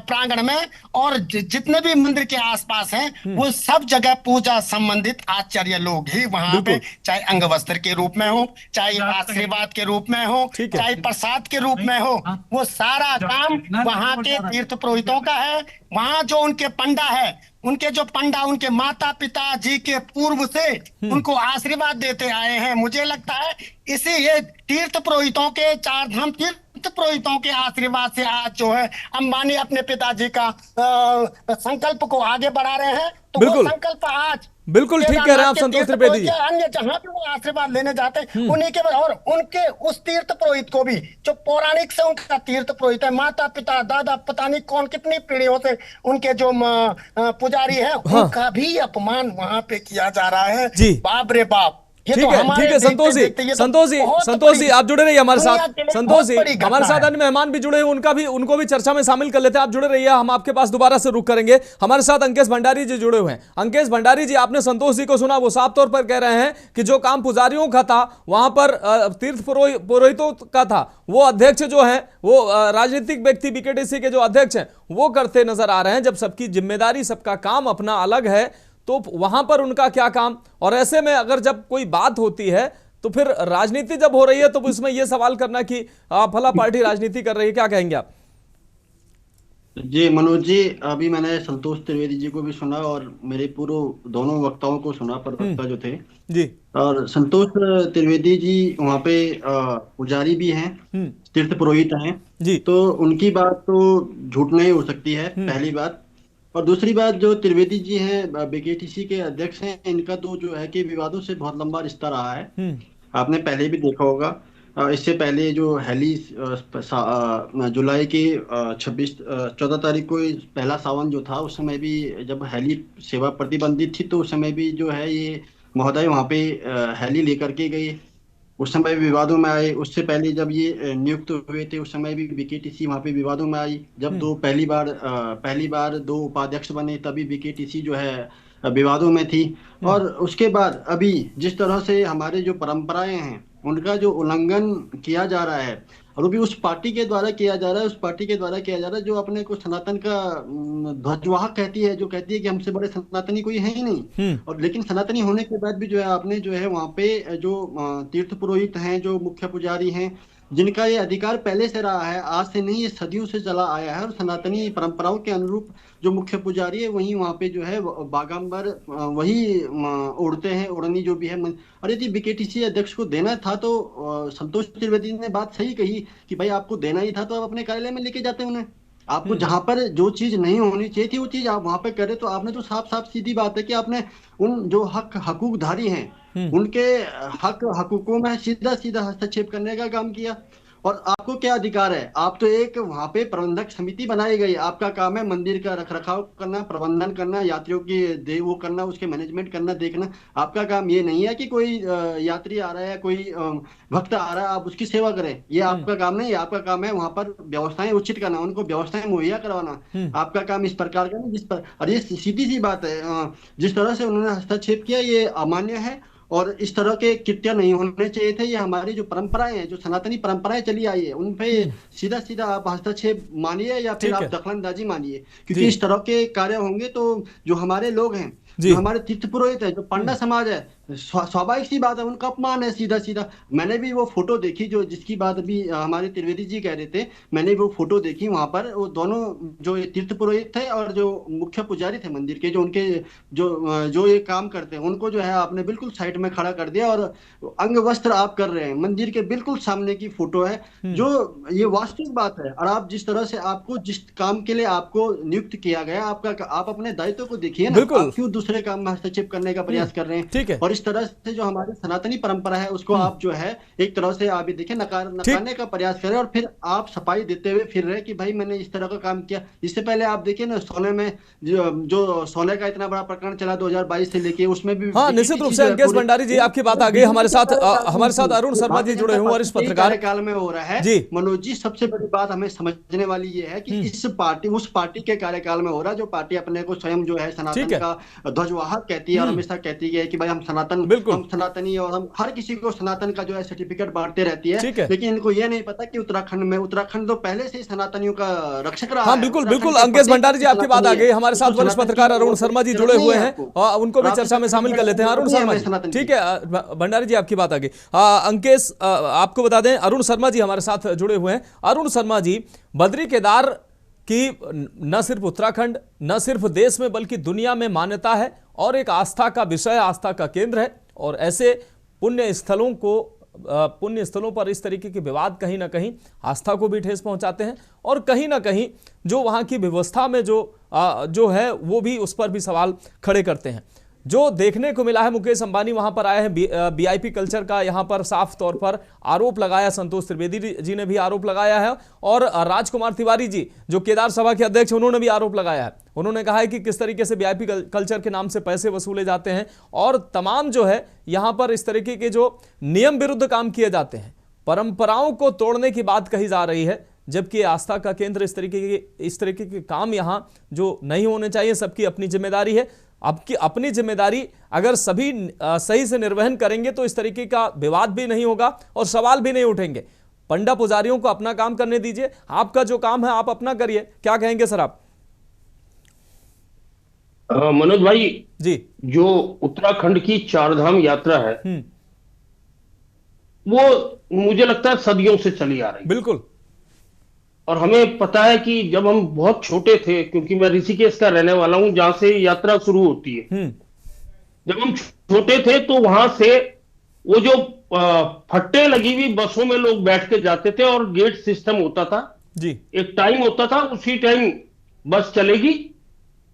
प्रांगण में और जितने भी मंदिर के आसपास हैं वो सब जगह पूजा संबंधित आचार्य लोग ही वहां पे, चाहे अंग वस्त्र के रूप में हो, चाहे आशीर्वाद के रूप में हो, चाहे प्रसाद के रूप में हो, वो सारा काम वहां के तीर्थ पुरोहितों का है। वहां जो उनके पंडा है, उनके जो पंडा उनके माता पिता जी के पूर्व से उनको आशीर्वाद देते आए हैं। मुझे लगता है इसी ये तीर्थ पुरोहितों के, चार धाम तीर्थ पुरोहितों के आशीर्वाद से आज जो है अंबानी अपने पिताजी का संकल्प को आगे बढ़ा रहे हैं। तो वो संकल्प आज
बिल्कुल ठीक कह रहे हैं आप संतोष त्रिवेदी जी।
अन्य जहां भी वो आशीर्वाद लेने जाते हैं उन्हीं के, और उनके उस तीर्थ पुरोहित को भी जो पौराणिक से उनका तीर्थ पुरोहित है, माता पिता दादा पता नहीं कौन कितनी पीढ़ियों से उनके जो पुजारी है उनका भी अपमान वहां पे किया जा रहा है। बाप रे बाप।
ठीक है संतोष जी आप जुड़े रहिए हमारे साथ। संतोष जी हमारे साथ अन्य मेहमान भी जुड़े हैं, उनको भी चर्चा में शामिल कर लेते हैं। आप जुड़े रहिए, हम आपके पास दोबारा से रुक करेंगे। हमारे साथ अंकेश भंडारी जी जुड़े हुए हैं। अंकेश भंडारी जी, आपने संतोष जी को सुना, वो साफ तौर पर कह रहे हैं कि जो काम पुजारियों का था वहां पर तीर्थ पुरोहितों का था, वो अध्यक्ष जो है वो राजनीतिक व्यक्ति बीकेटीसी के जो अध्यक्ष हैं वो करते नजर आ रहे हैं। जब सबकी जिम्मेदारी, सबका काम अपना अलग है तो वहां पर उनका क्या काम। और ऐसे में अगर जब कोई बात होती है तो फिर राजनीति जब हो रही है तो इसमें यह सवाल करना कि फला पार्टी राजनीति कर रही है, क्या कहेंगे आप?
जी मनोज जी, अभी मैंने संतोष त्रिवेदी जी को भी सुना और मेरे पूर्व दोनों वक्ताओं को सुना, प्रवक्ता जो थे
जी।
और संतोष त्रिवेदी जी वहाँ पे पुजारी भी हैं, तीर्थ पुरोहित हैं
जी,
तो उनकी बात तो झूठ नहीं हो सकती है, पहली बात। और दूसरी बात, जो त्रिवेदी जी हैं बीकेटीसी के अध्यक्ष हैं, इनका तो जो है कि विवादों से बहुत लंबा रिश्ता रहा है। आपने पहले भी देखा होगा, इससे पहले जो हैली जुलाई के 14 तारीख को पहला सावन जो था, उस समय भी जब हैली सेवा प्रतिबंधित थी तो उस समय भी जो है ये महोदय वहाँ पे हैली लेकर के गए, उस समय भी विवादों में आए। उससे पहले जब ये नियुक्त हुए थे उस समय भी बीकेटीसी वहाँ पे विवादों में आई। जब पहली बार 2 उपाध्यक्ष बने तभी बीकेटीसी जो है विवादों में थी। और उसके बाद अभी जिस तरह से हमारे जो परंपराएं हैं उनका जो उल्लंघन किया जा रहा है, और वो भी उस पार्टी के द्वारा किया जा रहा है, उस पार्टी के द्वारा किया जा रहा है जो अपने को सनातन का ध्वजवाहक कहती है, जो कहती है कि हमसे बड़े सनातनी कोई है ही नहीं। और लेकिन सनातनी होने के बाद भी जो है आपने जो है वहाँ पे जो तीर्थ पुरोहित हैं, जो मुख्य पुजारी हैं, जिनका ये अधिकार पहले से रहा है, आज से नहीं, ये सदियों से चला आया है, और सनातनी परंपराओं के अनुरूप जो मुख्य पुजारी है वही वहाँ पे जो है बागंबर वही उड़ते हैं, उड़नी जो भी है। और यदि बीकेटीसी अध्यक्ष को देना था तो संतोष त्रिवेदी ने बात सही कही कि भाई आपको देना ही था तो आप अपने कार्यालय में लेके जाते उन्हें। आपको जहां पर जो चीज नहीं होनी चाहिए थी वो चीज आप वहां पर करे, तो आपने तो साफ साफ सीधी बात है कि आपने उन जो हकूकधारी हैं उनके हक हकूकों में सीधा सीधा हस्तक्षेप करने का काम किया। और आपको क्या अधिकार है? आप तो एक वहां पे प्रबंधक समिति बनाई गई, आपका काम है मंदिर का रखरखाव करना, प्रबंधन करना, यात्रियों की वो करना, उसके मैनेजमेंट करना, देखना। आपका काम ये नहीं है कि कोई यात्री आ रहा है, कोई भक्त आ रहा है, आप उसकी सेवा करें, ये आपका काम नहीं है। आपका काम है वहां पर व्यवस्थाएं उचित करना, उनको व्यवस्थाएं मुहैया करवाना। आपका काम इस प्रकार का नहीं जिस पर, और ये सीधी सी बात है, जिस तरह से उन्होंने हस्तक्षेप किया ये अमान्य है, और इस तरह के कृत्य नहीं होने चाहिए थे। ये हमारी जो परंपराएं हैं, जो सनातनी परंपराएं चली आई है, उन पे सीधा सीधा आप हस्तक्षेप मानिए या फिर आप दखलंदाजी मानिए, क्योंकि इस तरह के कार्य होंगे तो जो हमारे लोग हैं, जो हमारे तीर्थ पुरोहित है, जो पंडा समाज है, स्वाभाविक सी बात है, उनका अपमान है सीधा सीधा। मैंने भी वो फोटो देखी जो जिसकी बात अभी हमारे त्रिवेदी जी कह रहे थे, मैंने वो फोटो देखी, वहां पर वो दोनों जो तीर्थ पुरोहित थे और जो मुख्य पुजारी थे मंदिर के, जो उनके जो ये काम करते हैं, उनको जो है आपने बिल्कुल साइड में खड़ा कर दिया और अंग वस्त्र आप कर रहे हैं। मंदिर के बिल्कुल सामने की फोटो है, जो ये वास्तविक बात है। और आप जिस तरह से आपको जिस काम के लिए आपको नियुक्त किया गया, आप अपने दायित्व को देखिए ना, आप क्यों दूसरे काम में हस्तक्षेप करने का प्रयास कर रहे हैं?
ठीक है।
और इस तरह से जो हमारी सनातनी परंपरा है उसको आप जो है एक तरह से आप देखिए नकारने का प्रयास करें, और फिर आप सफाई देते हुए फिर रहे कि भाई मैंने इस तरह का काम किया। इससे पहले आप देखिए ना, सोने में जो सोने का इतना बड़ा प्रकरण चला 2022 से लेके, उसमें भी
हाँ, निश्चित रूप से अंकेश भंडारी जी आपकी बात आ गई। हमारे साथ अरुण शर्मा जी जुड़े हुए और इस पत्रकार
काल में हो रहा है जी। मनोज जी, सबसे बड़ी बात हमें समझने वाली ये है कि इस पार्टी उस पार्टी के कार्यकाल में हो रहा है, जो पार्टी अपने को स्वयं जो है सनातन का ध्वजवाहक कहती है और हमेशा कहती है कि भाई हम सनातनी, और हम हर किसी को सनातन का जो है सर्टिफिकेट बांटते रहती है। लेकिन इनको ये नहीं पता कि उत्तराखंड तो पहले से ही सनातनियों का रक्षक रहा है।
हाँ, बिल्कुल बिल्कुल अंकेश भंडारी जी आपकी बात आ गई। हमारे साथ वरिष्ठ पत्रकार अरुण शर्मा जी जुड़े हुए हैं और उनको भी चर्चा में शामिल कर लेते हैं। अरुण शर्मा जी, ठीक है, भंडारी जी आपकी बात आ गई। अंकेश, आपको बता दें अरुण शर्मा जी हमारे साथ जुड़े हुए हैं। अरुण शर्मा जी, बद्री केदार की न सिर्फ उत्तराखंड, न सिर्फ देश में बल्कि दुनिया में मान्यता है और एक आस्था का विषय, आस्था का केंद्र है। और ऐसे पुण्य स्थलों पर इस तरीके के विवाद कहीं ना कहीं आस्था को भी ठेस पहुंचाते हैं और कहीं ना कहीं जो वहां की व्यवस्था में जो है वो भी उस पर भी सवाल खड़े करते हैं। जो देखने को मिला है, मुकेश अंबानी वहां पर आए हैं, वीआईपी कल्चर का यहां पर साफ तौर पर आरोप लगाया, संतोष त्रिवेदी जी ने भी आरोप लगाया है और राजकुमार तिवारी जी जो केदार सभा के अध्यक्ष, उन्होंने भी आरोप लगाया है। उन्होंने कहा है कि किस तरीके से वीआईपी कल्चर के नाम से पैसे वसूले जाते हैं और तमाम जो है यहां पर इस तरीके के जो नियम विरुद्ध काम किए जाते हैं, परंपराओं को तोड़ने की बात कही जा रही है, जबकि आस्था का केंद्र इस तरीके के काम यहां जो नहीं होने चाहिए। सबकी अपनी जिम्मेदारी है। आपकी अपनी जिम्मेदारी अगर सभी सही से निर्वहन करेंगे तो इस तरीके का विवाद भी नहीं होगा और सवाल भी नहीं उठेंगे। पंडा पुजारियों को अपना काम करने दीजिए, आपका जो काम है आप अपना करिए। क्या कहेंगे सर आप?
मनोज भाई
जी,
जो उत्तराखंड की चारधाम यात्रा है वो मुझे लगता है सदियों से चली आ रही है।
बिल्कुल।
और हमें पता है कि जब हम बहुत छोटे थे, क्योंकि मैं ऋषिकेश का रहने वाला हूं जहां से यात्रा शुरू होती है, जब हम छोटे थे तो वहां से वो जो फट्टे लगी हुई बसों में लोग बैठ के जाते थे और गेट सिस्टम होता था
जी।
एक टाइम होता था, उसी टाइम बस चलेगी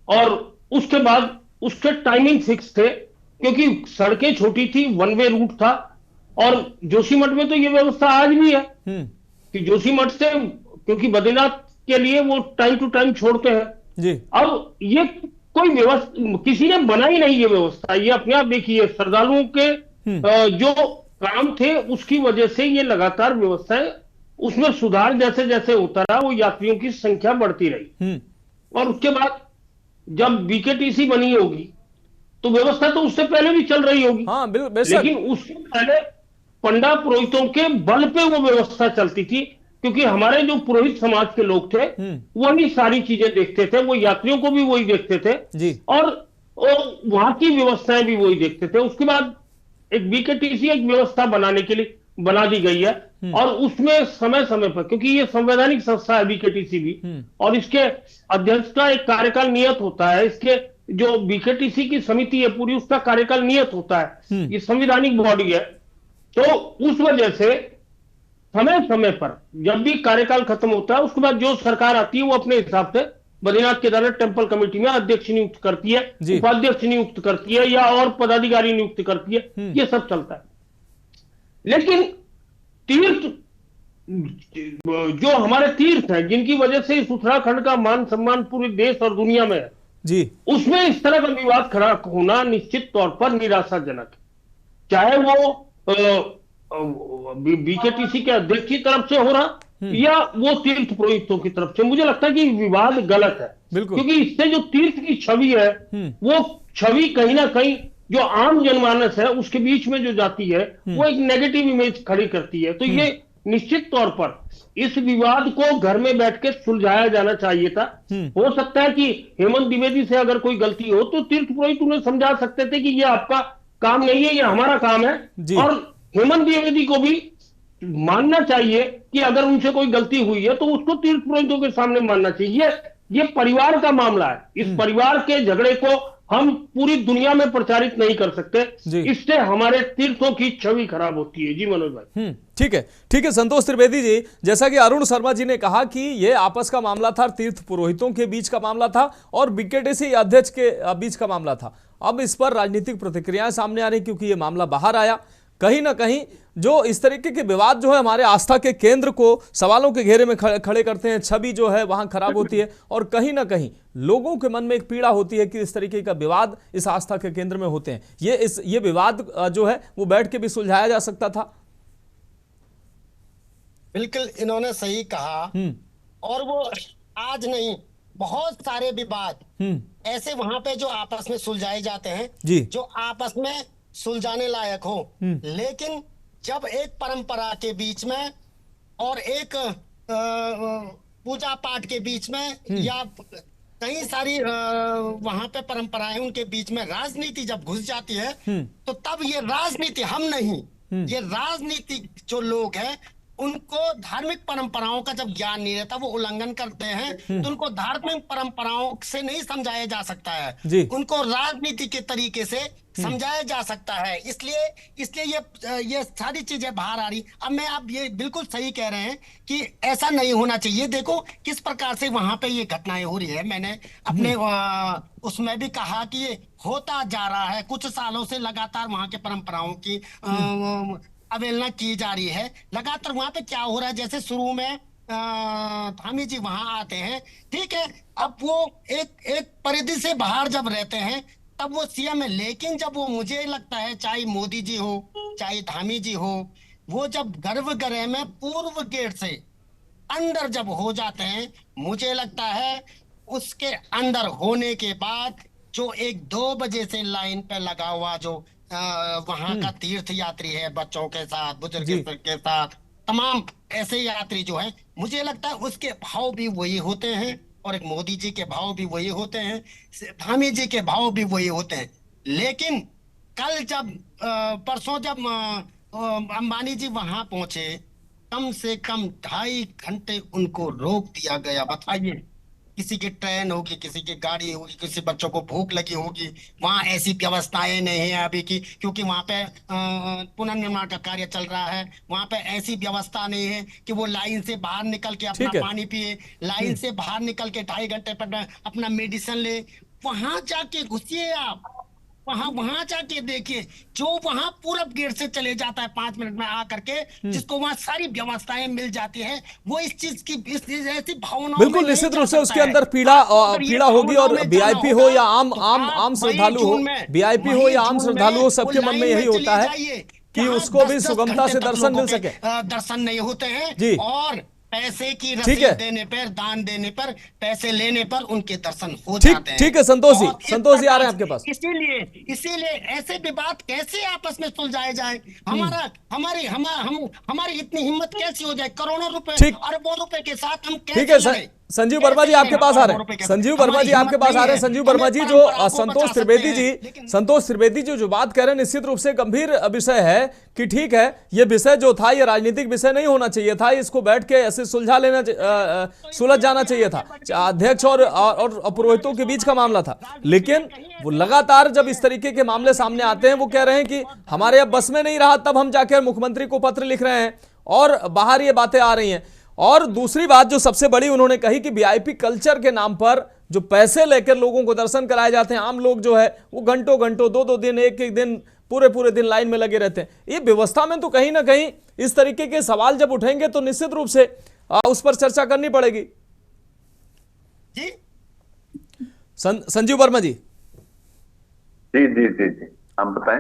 और उसके बाद उसके टाइमिंग फिक्स थे, क्योंकि सड़कें छोटी थी, वन वे रूट था। और जोशीमठ में तो ये व्यवस्था आज भी है कि जोशीमठ से, क्योंकि बद्रीनाथ के लिए वो टाइम टू टाइम छोड़ते हैं
जी।
अब ये कोई व्यवस्था किसी ने बनाई नहीं, ये व्यवस्था ये अपने आप देखिए श्रद्धालुओं के जो काम थे उसकी वजह से ये लगातार व्यवस्थाएं उसमें सुधार जैसे जैसे होता रहा, वो यात्रियों की संख्या बढ़ती रही। और उसके बाद जब बीकेटीसी बनी होगी तो व्यवस्था तो उससे पहले भी चल रही होगी।
हाँ,
लेकिन उससे पहले पंडा पुरोहितों के बल पे वो व्यवस्था चलती थी, क्योंकि हमारे जो पुरोहित समाज के लोग थे वही सारी चीजें देखते थे, वो यात्रियों को भी वही देखते थे
जी।
और वहां की व्यवस्थाएं भी वही देखते थे। उसके बाद एक बीकेटीसी एक व्यवस्था बनाने के लिए बना दी गई है और उसमें समय समय पर, क्योंकि ये संवैधानिक संस्था है बीकेटीसी भी, और इसके अध्यक्ष का एक कार्यकाल नियत होता है, इसके जो बीकेटीसी की समिति है पूरी उसका कार्यकाल नियत होता है, ये संवैधानिक बॉडी है। तो उस वजह से समय समय पर जब भी कार्यकाल खत्म होता है उसके बाद जो सरकार आती है वो अपने हिसाब से बद्रीनाथ केदारनाथ टेम्पल कमेटी में अध्यक्ष नियुक्त करती है, उपाध्यक्ष नियुक्त करती है या और पदाधिकारी नियुक्त करती है, ये सब चलता है। लेकिन तीर्थ जो हमारे तीर्थ हैं जिनकी वजह से इस उत्तराखंड का मान सम्मान पूरे देश और दुनिया में है
जी, उसमें
इस तरह का विवाद खड़ा होना निश्चित तौर पर निराशाजनक है, चाहे वो बीकेटीसी के अध्यक्ष की तरफ से हो रहा या वो तीर्थ पुरोहितों की तरफ से। मुझे लगता है कि विवाद गलत है, क्योंकि इससे जो तीर्थ की छवि है वो छवि कहीं ना कहीं जो आम जनमानस है उसके बीच में जो जाती है वो एक नेगेटिव इमेज खड़ी करती है। तो ये निश्चित तौर पर इस विवाद को घर में बैठ के सुलझाया जाना चाहिए था। हो सकता है कि हेमंत द्विवेदी से अगर कोई गलती हो तो तीर्थ पुरोहित उन्हें समझा सकते थे कि ये आपका काम नहीं है, ये हमारा काम है, और हेमंत द्विवेदी को भी मानना चाहिए कि अगर उनसे कोई गलती हुई है तो उसको तीर्थ पुरोहितों के सामने मानना चाहिए। ये परिवार का मामला है, इस परिवार के झगड़े को हम पूरी दुनिया में प्रचारित नहीं कर सकते, इससे हमारे तीर्थों की छवि खराब होती है। जी मनोज भाई।
ठीक है संतोष त्रिवेदी जी, जैसा कि अरुण शर्मा जी ने कहा कि ये आपस का मामला था, तीर्थ पुरोहितों के बीच का मामला था और बीकेटीसी अध्यक्ष के बीच का मामला था। अब इस पर राजनीतिक प्रतिक्रियाएं सामने आ रही क्योंकि ये मामला बाहर आया। कहीं ना कहीं जो इस तरीके के विवाद जो है हमारे आस्था के केंद्र को सवालों के घेरे में खड़े करते हैं, छवि जो है वहां खराब होती है और कहीं ना कहीं लोगों के मन में एक पीड़ा होती है कि इस तरीके का विवाद इस आस्था के केंद्र में होते हैं। ये विवाद जो है वो बैठ के भी सुलझाया जा सकता था।
बिल्कुल इन्होंने सही कहा, और वो आज नहीं बहुत सारे विवाद ऐसे वहां पे जो आपस में सुलझाए जाते हैं जो आपस में सुलझाने लायक हो, लेकिन जब एक परंपरा के बीच में और एक पूजा पाठ के बीच में या कई सारी वहां पे परंपराएं उनके बीच में राजनीति जब घुस जाती है तो तब ये राजनीति हम नहीं, ये राजनीतिक जो लोग हैं उनको धार्मिक परंपराओं का जब ज्ञान नहीं रहता, वो उल्लंघन करते हैं, तो उनको धार्मिक परंपराओं से नहीं समझाया जा सकता है, उनको राजनीति के तरीके से समझाया जा सकता है। इसलिए ये सारी चीजें बाहर आ रही। अब आप ये बिल्कुल सही कह रहे हैं कि ऐसा नहीं होना चाहिए। देखो किस प्रकार से वहां पे ये घटनाएं हो रही है। मैंने अपने उसमें भी कहा कि ये होता जा रहा है, कुछ सालों से लगातार वहां के परंपराओं की अवहेलना की जा रही है। लगातार वहां पे क्या हो रहा है, जैसे शुरू में धामी जी वहां आते हैं, ठीक है, अब वो एक परिधि से बाहर जब रहते हैं तब वो सीएम है, लेकिन जब वो, मुझे लगता है चाहे मोदी जी हो चाहे धामी जी हो, वो जब गर्भगृह में पूर्व गेट से अंदर जब हो जाते हैं, मुझे लगता है उसके अंदर होने के बाद जो 1-2 बजे से लाइन पे लगा हुआ जो वहां का तीर्थ यात्री है, बच्चों के साथ, बुजुर्ग के साथ, तमाम ऐसे यात्री जो है, मुझे लगता है उसके भाव भी वही होते हैं और एक मोदी जी के भाव भी वही होते हैं, धामी जी के भाव भी वही होते हैं। लेकिन कल जब परसों जब अंबानी जी वहां पहुंचे, कम से कम 2.5 घंटे उनको रोक दिया गया। बताइए, किसी की ट्रेन होगी, किसी की गाड़ी होगी, किसी बच्चों को भूख लगी होगी, वहां ऐसी व्यवस्थाएं नहीं है अभी की, क्योंकि वहां पे पुनर्निर्माण का कार्य चल रहा है। वहां पे ऐसी व्यवस्था नहीं है कि वो लाइन से बाहर निकल के अपना पानी पिए, लाइन से बाहर निकल के 2.5 घंटे पर अपना मेडिसिन ले। वहां जाके घुसिए आप, वहां जाके देखिए, जो वहां पूरब गेट से चले जाता है 5 मिनट में आकर के, जिसको वहां सारी व्यवस्थाएं मिल जाती है, वो इस चीज की ऐसी भावना
बिल्कुल निश्चित रूप से उसके अंदर पीड़ा होगी। और वीआईपी हो या आम श्रद्धालु हो, वीआईपी हो या आम श्रद्धालु हो, सबके मन में यही होता है कि उसको भी सुगमता से दर्शन मिल सके।
दर्शन नहीं होते हैं और पैसे की
ठीक है।
रसीद देने पर, दान देने पर, पैसे लेने पर उनके दर्शन हो
ठीक
जाते हैं।
ठीक है संतोष जी,
और इस
संतोष जी आ
प्रकार
रहे हैं आपके पास।
इसीलिए ऐसे विवाद कैसे आपस में सुलझाए जाए? हमारी इतनी हिम्मत कैसी हो जाए? करोड़ों रुपए, अरबों रुपए के साथ हम
ठीक
कैसे
है
लड़ें?
संजीव वर्मा जी आपके पास आ रहे हैं। संजीव वर्मा जी आपके पास आ रहे हैं। संजीव वर्मा जी, जो संतोष त्रिवेदी जी जो बात कह रहे हैं निश्चित रूप से गंभीर विषय है कि ठीक है, ये विषय जो था ये राजनीतिक विषय नहीं होना चाहिए था, इसको बैठ के ऐसे सुलझा लेना, सुलझ जाना चाहिए था। अध्यक्ष और पुरोहितों के बीच का मामला था, लेकिन वो लगातार जब इस तरीके के मामले सामने आते हैं, वो कह रहे हैं कि हमारे अब बस में नहीं रहा, तब हम जाकर मुख्यमंत्री को पत्र लिख रहे हैं और बाहर ये बातें आ रही हैं। और दूसरी बात जो सबसे बड़ी उन्होंने कही कि वीआईपी कल्चर के नाम पर जो पैसे लेकर लोगों को दर्शन कराए जाते हैं, आम लोग जो है वो घंटों घंटों, दो दिन, एक दिन, पूरे दिन लाइन में लगे रहते हैं। ये व्यवस्था में तो कहीं ना कहीं इस तरीके के सवाल जब उठेंगे तो निश्चित रूप से उस पर चर्चा करनी पड़ेगी।
जी
संजीव वर्मा जी।
जी जी जी जी, हम बताएं।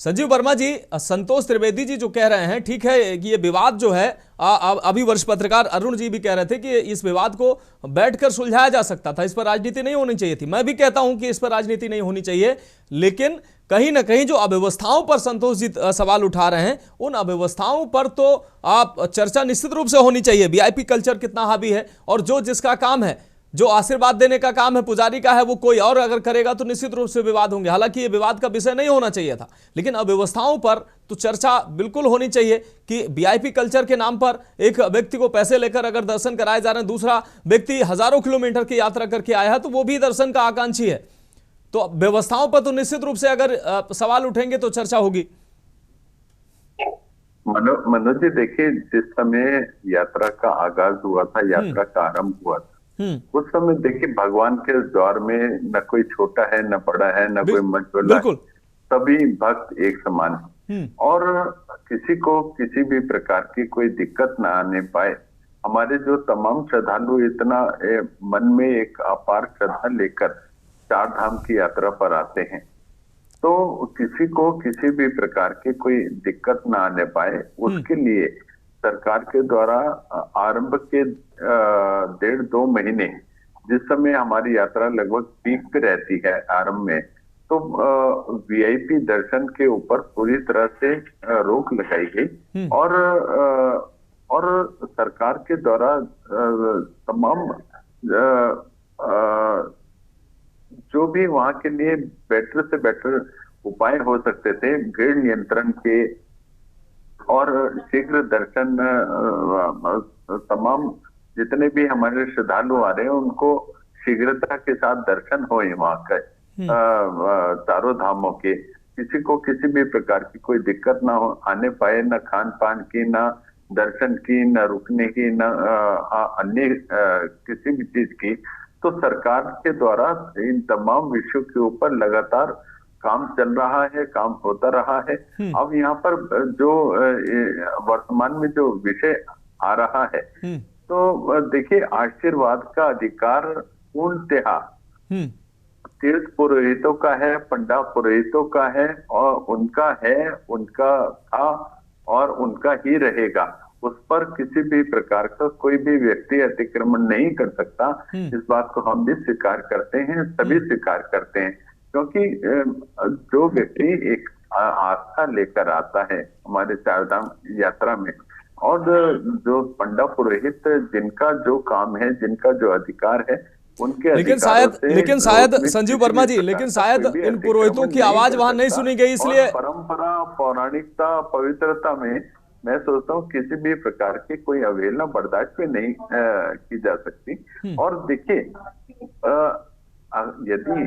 संजीव वर्मा जी, संतोष त्रिवेदी जी जो कह रहे हैं, ठीक है कि ये विवाद जो है, अभी वरिष्ठ पत्रकार अरुण जी भी कह रहे थे कि इस विवाद को बैठकर सुलझाया जा सकता था, इस पर राजनीति नहीं होनी चाहिए थी। मैं भी कहता हूं कि इस पर राजनीति नहीं होनी चाहिए, लेकिन कहीं ना कहीं जो अव्यवस्थाओं पर संतोष जी सवाल उठा रहे हैं, उन अव्यवस्थाओं पर तो आप चर्चा निश्चित रूप से होनी चाहिए। वीआईपी कल्चर कितना हावी है, और जो जिसका काम है, जो आशीर्वाद देने का काम है पुजारी का है, वो कोई और अगर करेगा तो निश्चित रूप से विवाद होंगे। हालांकि ये विवाद का विषय नहीं होना चाहिए था, लेकिन अव्यवस्थाओं पर तो चर्चा बिल्कुल होनी चाहिए कि वीआईपी कल्चर के नाम पर एक व्यक्ति को पैसे लेकर अगर दर्शन कराए जा रहे हैं, दूसरा व्यक्ति हजारों किलोमीटर की यात्रा करके आया है तो वो भी दर्शन का आकांक्षी है। तो व्यवस्थाओं पर तो निश्चित रूप से अगर सवाल उठेंगे तो चर्चा होगी।
मनोज जी, देखिए, जिस समय यात्रा का आगाज हुआ था, यात्रा का आरंभ हुआ था, उस समय देखिए भगवान के द्वार में न कोई छोटा है, न बड़ा है, न कोई मझोला है, सभी भक्त एक समान है। और किसी को किसी भी प्रकार की कोई दिक्कत न आने पाए, हमारे जो तमाम श्रद्धालु इतना मन में एक अपार श्रद्धा लेकर चार धाम की यात्रा पर आते हैं, तो किसी को किसी भी प्रकार की कोई दिक्कत न आने पाए, उसके लिए सरकार के द्वारा आरंभ के 1.5-2 महीने, जिस समय हमारी यात्रा लगभग पीक पे रहती है आरंभ में, तो वीआईपी दर्शन के ऊपर पूरी तरह से रोक लगाई गई। और सरकार के द्वारा तमाम जो भी वहां के लिए बेटर से बेटर उपाय हो सकते थे, भीड़ नियंत्रण के और शीघ्र दर्शन, तमाम जितने भी हमारे श्रद्धालु आ रहे हैं उनको शीघ्रता के साथ दर्शन हो वहां के चारों धामों के, किसी को किसी भी प्रकार की कोई दिक्कत ना हो आने पाए, न खान पान की, न दर्शन की, न रुकने की, न अन्य किसी भी चीज की। तो सरकार के द्वारा इन तमाम विषयों के ऊपर लगातार काम चल रहा है, काम होता रहा है। अब यहाँ पर जो वर्तमान में जो विषय आ रहा है, तो देखिए, आशीर्वाद का अधिकार पूर्णतः तीर्थ पुरोहितों का है, पंडा पुरोहितों का है, और उनका है, उनका था और उनका ही रहेगा। उस पर किसी भी प्रकार का कोई भी व्यक्ति अतिक्रमण नहीं कर सकता। इस बात को हम भी स्वीकार करते हैं, सभी स्वीकार करते हैं, क्योंकि जो व्यक्ति एक आस्था लेकर आता है हमारे चारधाम यात्रा में, और जो पंडा पुरोहित जिनका जो काम है, जिनका जो अधिकार है, उनके
लेकिन शायद संजीव वर्मा जी, लेकिन शायद इन पुरोहितों की आवाज वहां नहीं सुनी गई, इसलिए
परंपरा, पौराणिकता, पवित्रता में मैं सोचता हूँ किसी भी प्रकार की कोई अवहेलना बर्दाश्त में नहीं की जा सकती। और देखिए, यदि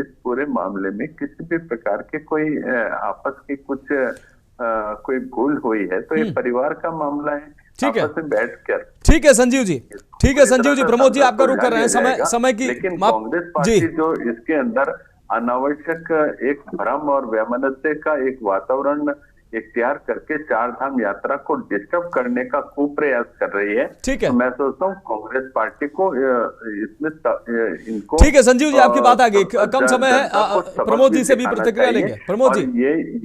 इस पूरे मामले में किसी भी प्रकार के कोई आपस की कुछ कोई भूल हुई है, तो ये परिवार का मामला है,
ठीक है,
आपस में बैठकर।
ठीक है संजीव जी, ठीक है संजीव जी। प्रमोद जी आपका रुख कर रहे हैं समय की,
लेकिन कांग्रेस पार्टी जो इसके अंदर अनावश्यक एक भ्रम और वैमनस्य का एक वातावरण इख्तियार करके चार धाम यात्रा को डिस्टर्ब करने का खूब प्रयास कर रही है,
ठीक है,
तो मैं सोचता हूँ कांग्रेस पार्टी को इसमें इनको,
ठीक है संजीव जी, आपकी बात आ गई, कम समय है, प्रमोद जी से भी प्रतिक्रिया लेंगे। प्रमोद जी,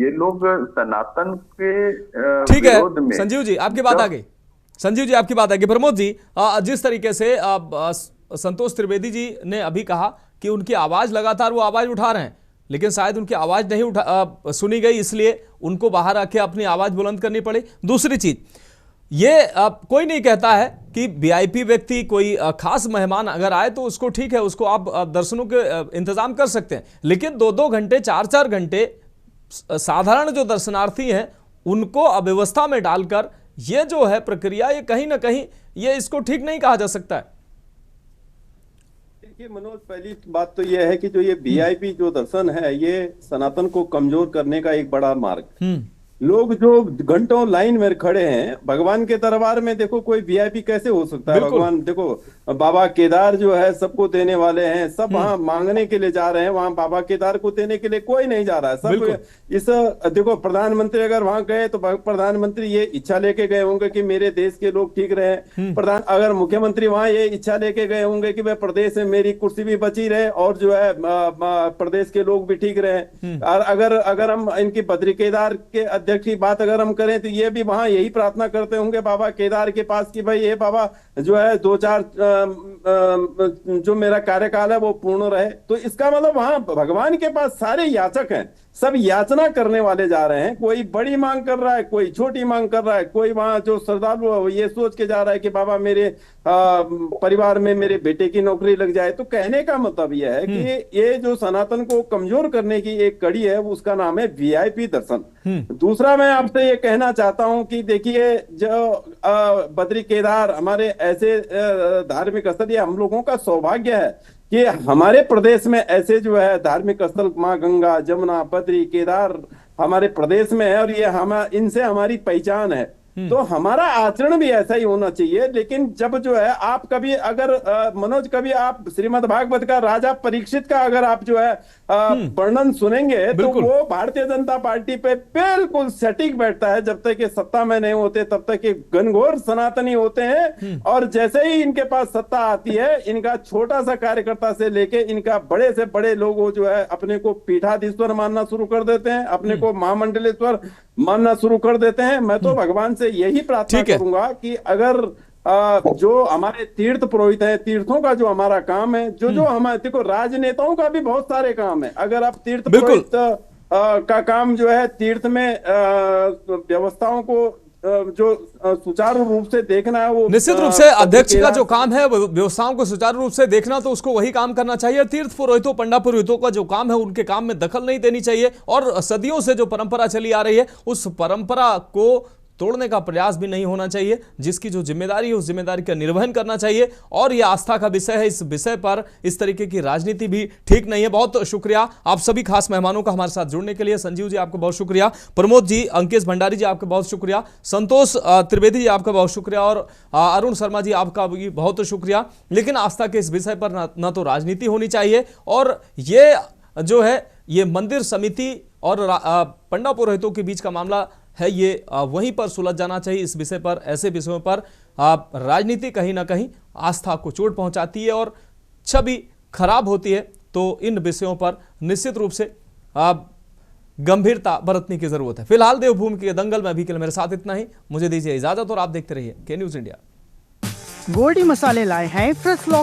ये लोग सनातन के
ठीक है संजीव जी, आपकी बात आ गई। संजीव जी आपकी बात है कि प्रमोद जी, जिस तरीके से संतोष त्रिवेदी जी ने अभी कहा कि उनकी आवाज लगातार वो आवाज उठा रहे हैं, लेकिन शायद उनकी आवाज नहीं सुनी गई, इसलिए उनको बाहर आके अपनी आवाज बुलंद करनी पड़ी। दूसरी चीज ये कोई नहीं कहता है कि वीआईपी व्यक्ति कोई खास मेहमान अगर आए तो उसको ठीक है, उसको आप दर्शनों के इंतजाम कर सकते हैं, लेकिन 2-2 घंटे 4-4 घंटे साधारण जो दर्शनार्थी हैं उनको अव्यवस्था में डालकर ये जो है प्रक्रिया, ये कहीं ना कहीं ये इसको ठीक नहीं कहा जा सकता है।
देखिए मनोज, पहली बात तो ये है कि जो ये वीआईपी जो दर्शन है ये सनातन को कमजोर करने का एक बड़ा मार्ग। लोग जो घंटों लाइन में खड़े हैं भगवान के दरबार में, देखो कोई वीआईपी कैसे हो सकता है? भगवान देखो, बाबा केदार जो है सबको देने वाले हैं, सब वहां मांगने के लिए जा रहे हैं, वहां बाबा केदार को देने के लिए कोई नहीं जा रहा है। सब इस देखो, प्रधानमंत्री अगर वहां गए तो प्रधानमंत्री ये इच्छा लेके गए होंगे कि मेरे देश के लोग ठीक रहे। अगर मुख्यमंत्री वहां ये इच्छा लेके गए होंगे कि वह प्रदेश में मेरी कुर्सी भी बची रहे और जो है प्रदेश के लोग भी ठीक रहे। और अगर हम इनकी बद्री केदार के अध्यक्ष की बात अगर हम करें तो ये भी वहां यही प्रार्थना करते होंगे बाबा केदार के पास कि भाई ये बाबा जो है 2-4 जो मेरा कार्यकाल है वो पूर्ण रहे। तो इसका मतलब वहां भगवान के पास सारे याचक हैं, सब याचना करने वाले जा रहे हैं। कोई बड़ी मांग कर रहा है, कोई छोटी मांग कर रहा है, कोई वहां जो श्रद्धालु ये सोच के जा रहा है कि बाबा मेरे परिवार में मेरे बेटे की नौकरी लग जाए। तो कहने का मतलब यह है कि ये जो सनातन को कमजोर करने की एक कड़ी है उसका नाम है वीआईपी दर्शन। दूसरा मैं आपसे ये कहना चाहता हूं कि देखिए, जो बद्री केदार हमारे ऐसे धार्मिक स्थल, ये हम लोगों का सौभाग्य है कि हमारे प्रदेश में ऐसे जो है धार्मिक स्थल माँ गंगा, जमुना, बद्री, केदार हमारे प्रदेश में है और ये इनसे हमारी पहचान है। तो हमारा आचरण भी ऐसा ही होना चाहिए। लेकिन जब जो है आप कभी अगर मनोज कभी आप श्रीमद् भागवत का राजा परीक्षित का अगर आप जो है वर्णन सुनेंगे तो वो भारतीय जनता पार्टी पे बिल्कुल सटीक बैठता है। जब तक ये सत्ता में नहीं होते तब तक ये घनघोर सनातनी होते हैं, और जैसे ही इनके पास सत्ता आती है इनका छोटा सा कार्यकर्ता से लेके इनका बड़े से बड़े लोग जो है अपने को पीठाधीश्वर मानना शुरू कर देते हैं, अपने को महामंडलेश्वर मानना शुरू कर देते हैं। मैं तो भगवान से यही प्रार्थना करूंगा कि अगर जो हमारे तीर्थ पुरोहित हैं, तीर्थों का जो हमारा काम है, जो हमारे देखो राजनेताओं का भी बहुत सारे काम है। अगर आप तीर्थ पुरोहित का काम जो है तीर्थ में व्यवस्थाओं को जो सुचारू रूप से देखना है, वो
निश्चित रूप से अध्यक्ष का जो काम है व्यवस्थाओं को सुचारू रूप से देखना, तो उसको वही काम करना चाहिए। तीर्थ पुरोहितों, पंडा पुरोहितों का जो काम है उनके काम में दखल नहीं देनी चाहिए, और सदियों से जो परंपरा चली आ रही है उस परंपरा को तोड़ने का प्रयास भी नहीं होना चाहिए। जिसकी जो जिम्मेदारी है उस जिम्मेदारी का निर्वहन करना चाहिए, और यह आस्था का विषय है। इस विषय पर इस तरीके की राजनीति भी ठीक नहीं है। बहुत शुक्रिया आप सभी खास मेहमानों का हमारे साथ जुड़ने के लिए। संजीव जी आपका बहुत शुक्रिया, प्रमोद जी, अंकेश भंडारी जी आपका बहुत शुक्रिया, संतोष त्रिवेदी जी आपका बहुत शुक्रिया, और अरुण शर्मा जी आपका भी बहुत शुक्रिया। लेकिन आस्था के इस विषय पर न तो राजनीति होनी चाहिए, और ये जो है ये मंदिर समिति और पंडा पुरोहितों के बीच का मामला है, ये वहीं पर सुलझ जाना चाहिए। इस विषय पर, ऐसे विषयों पर राजनीति कहीं ना कहीं आस्था को चोट पहुंचाती है और छवि खराब होती है। तो इन विषयों पर निश्चित रूप से गंभीरता बरतने की जरूरत है। फिलहाल देवभूमि के दंगल में अभी के लिए मेरे साथ इतना ही। मुझे दीजिए इजाजत और आप देखते रहिए के न्यूज इंडिया।
गोल्डी मसाले लाए हैं फ्रेश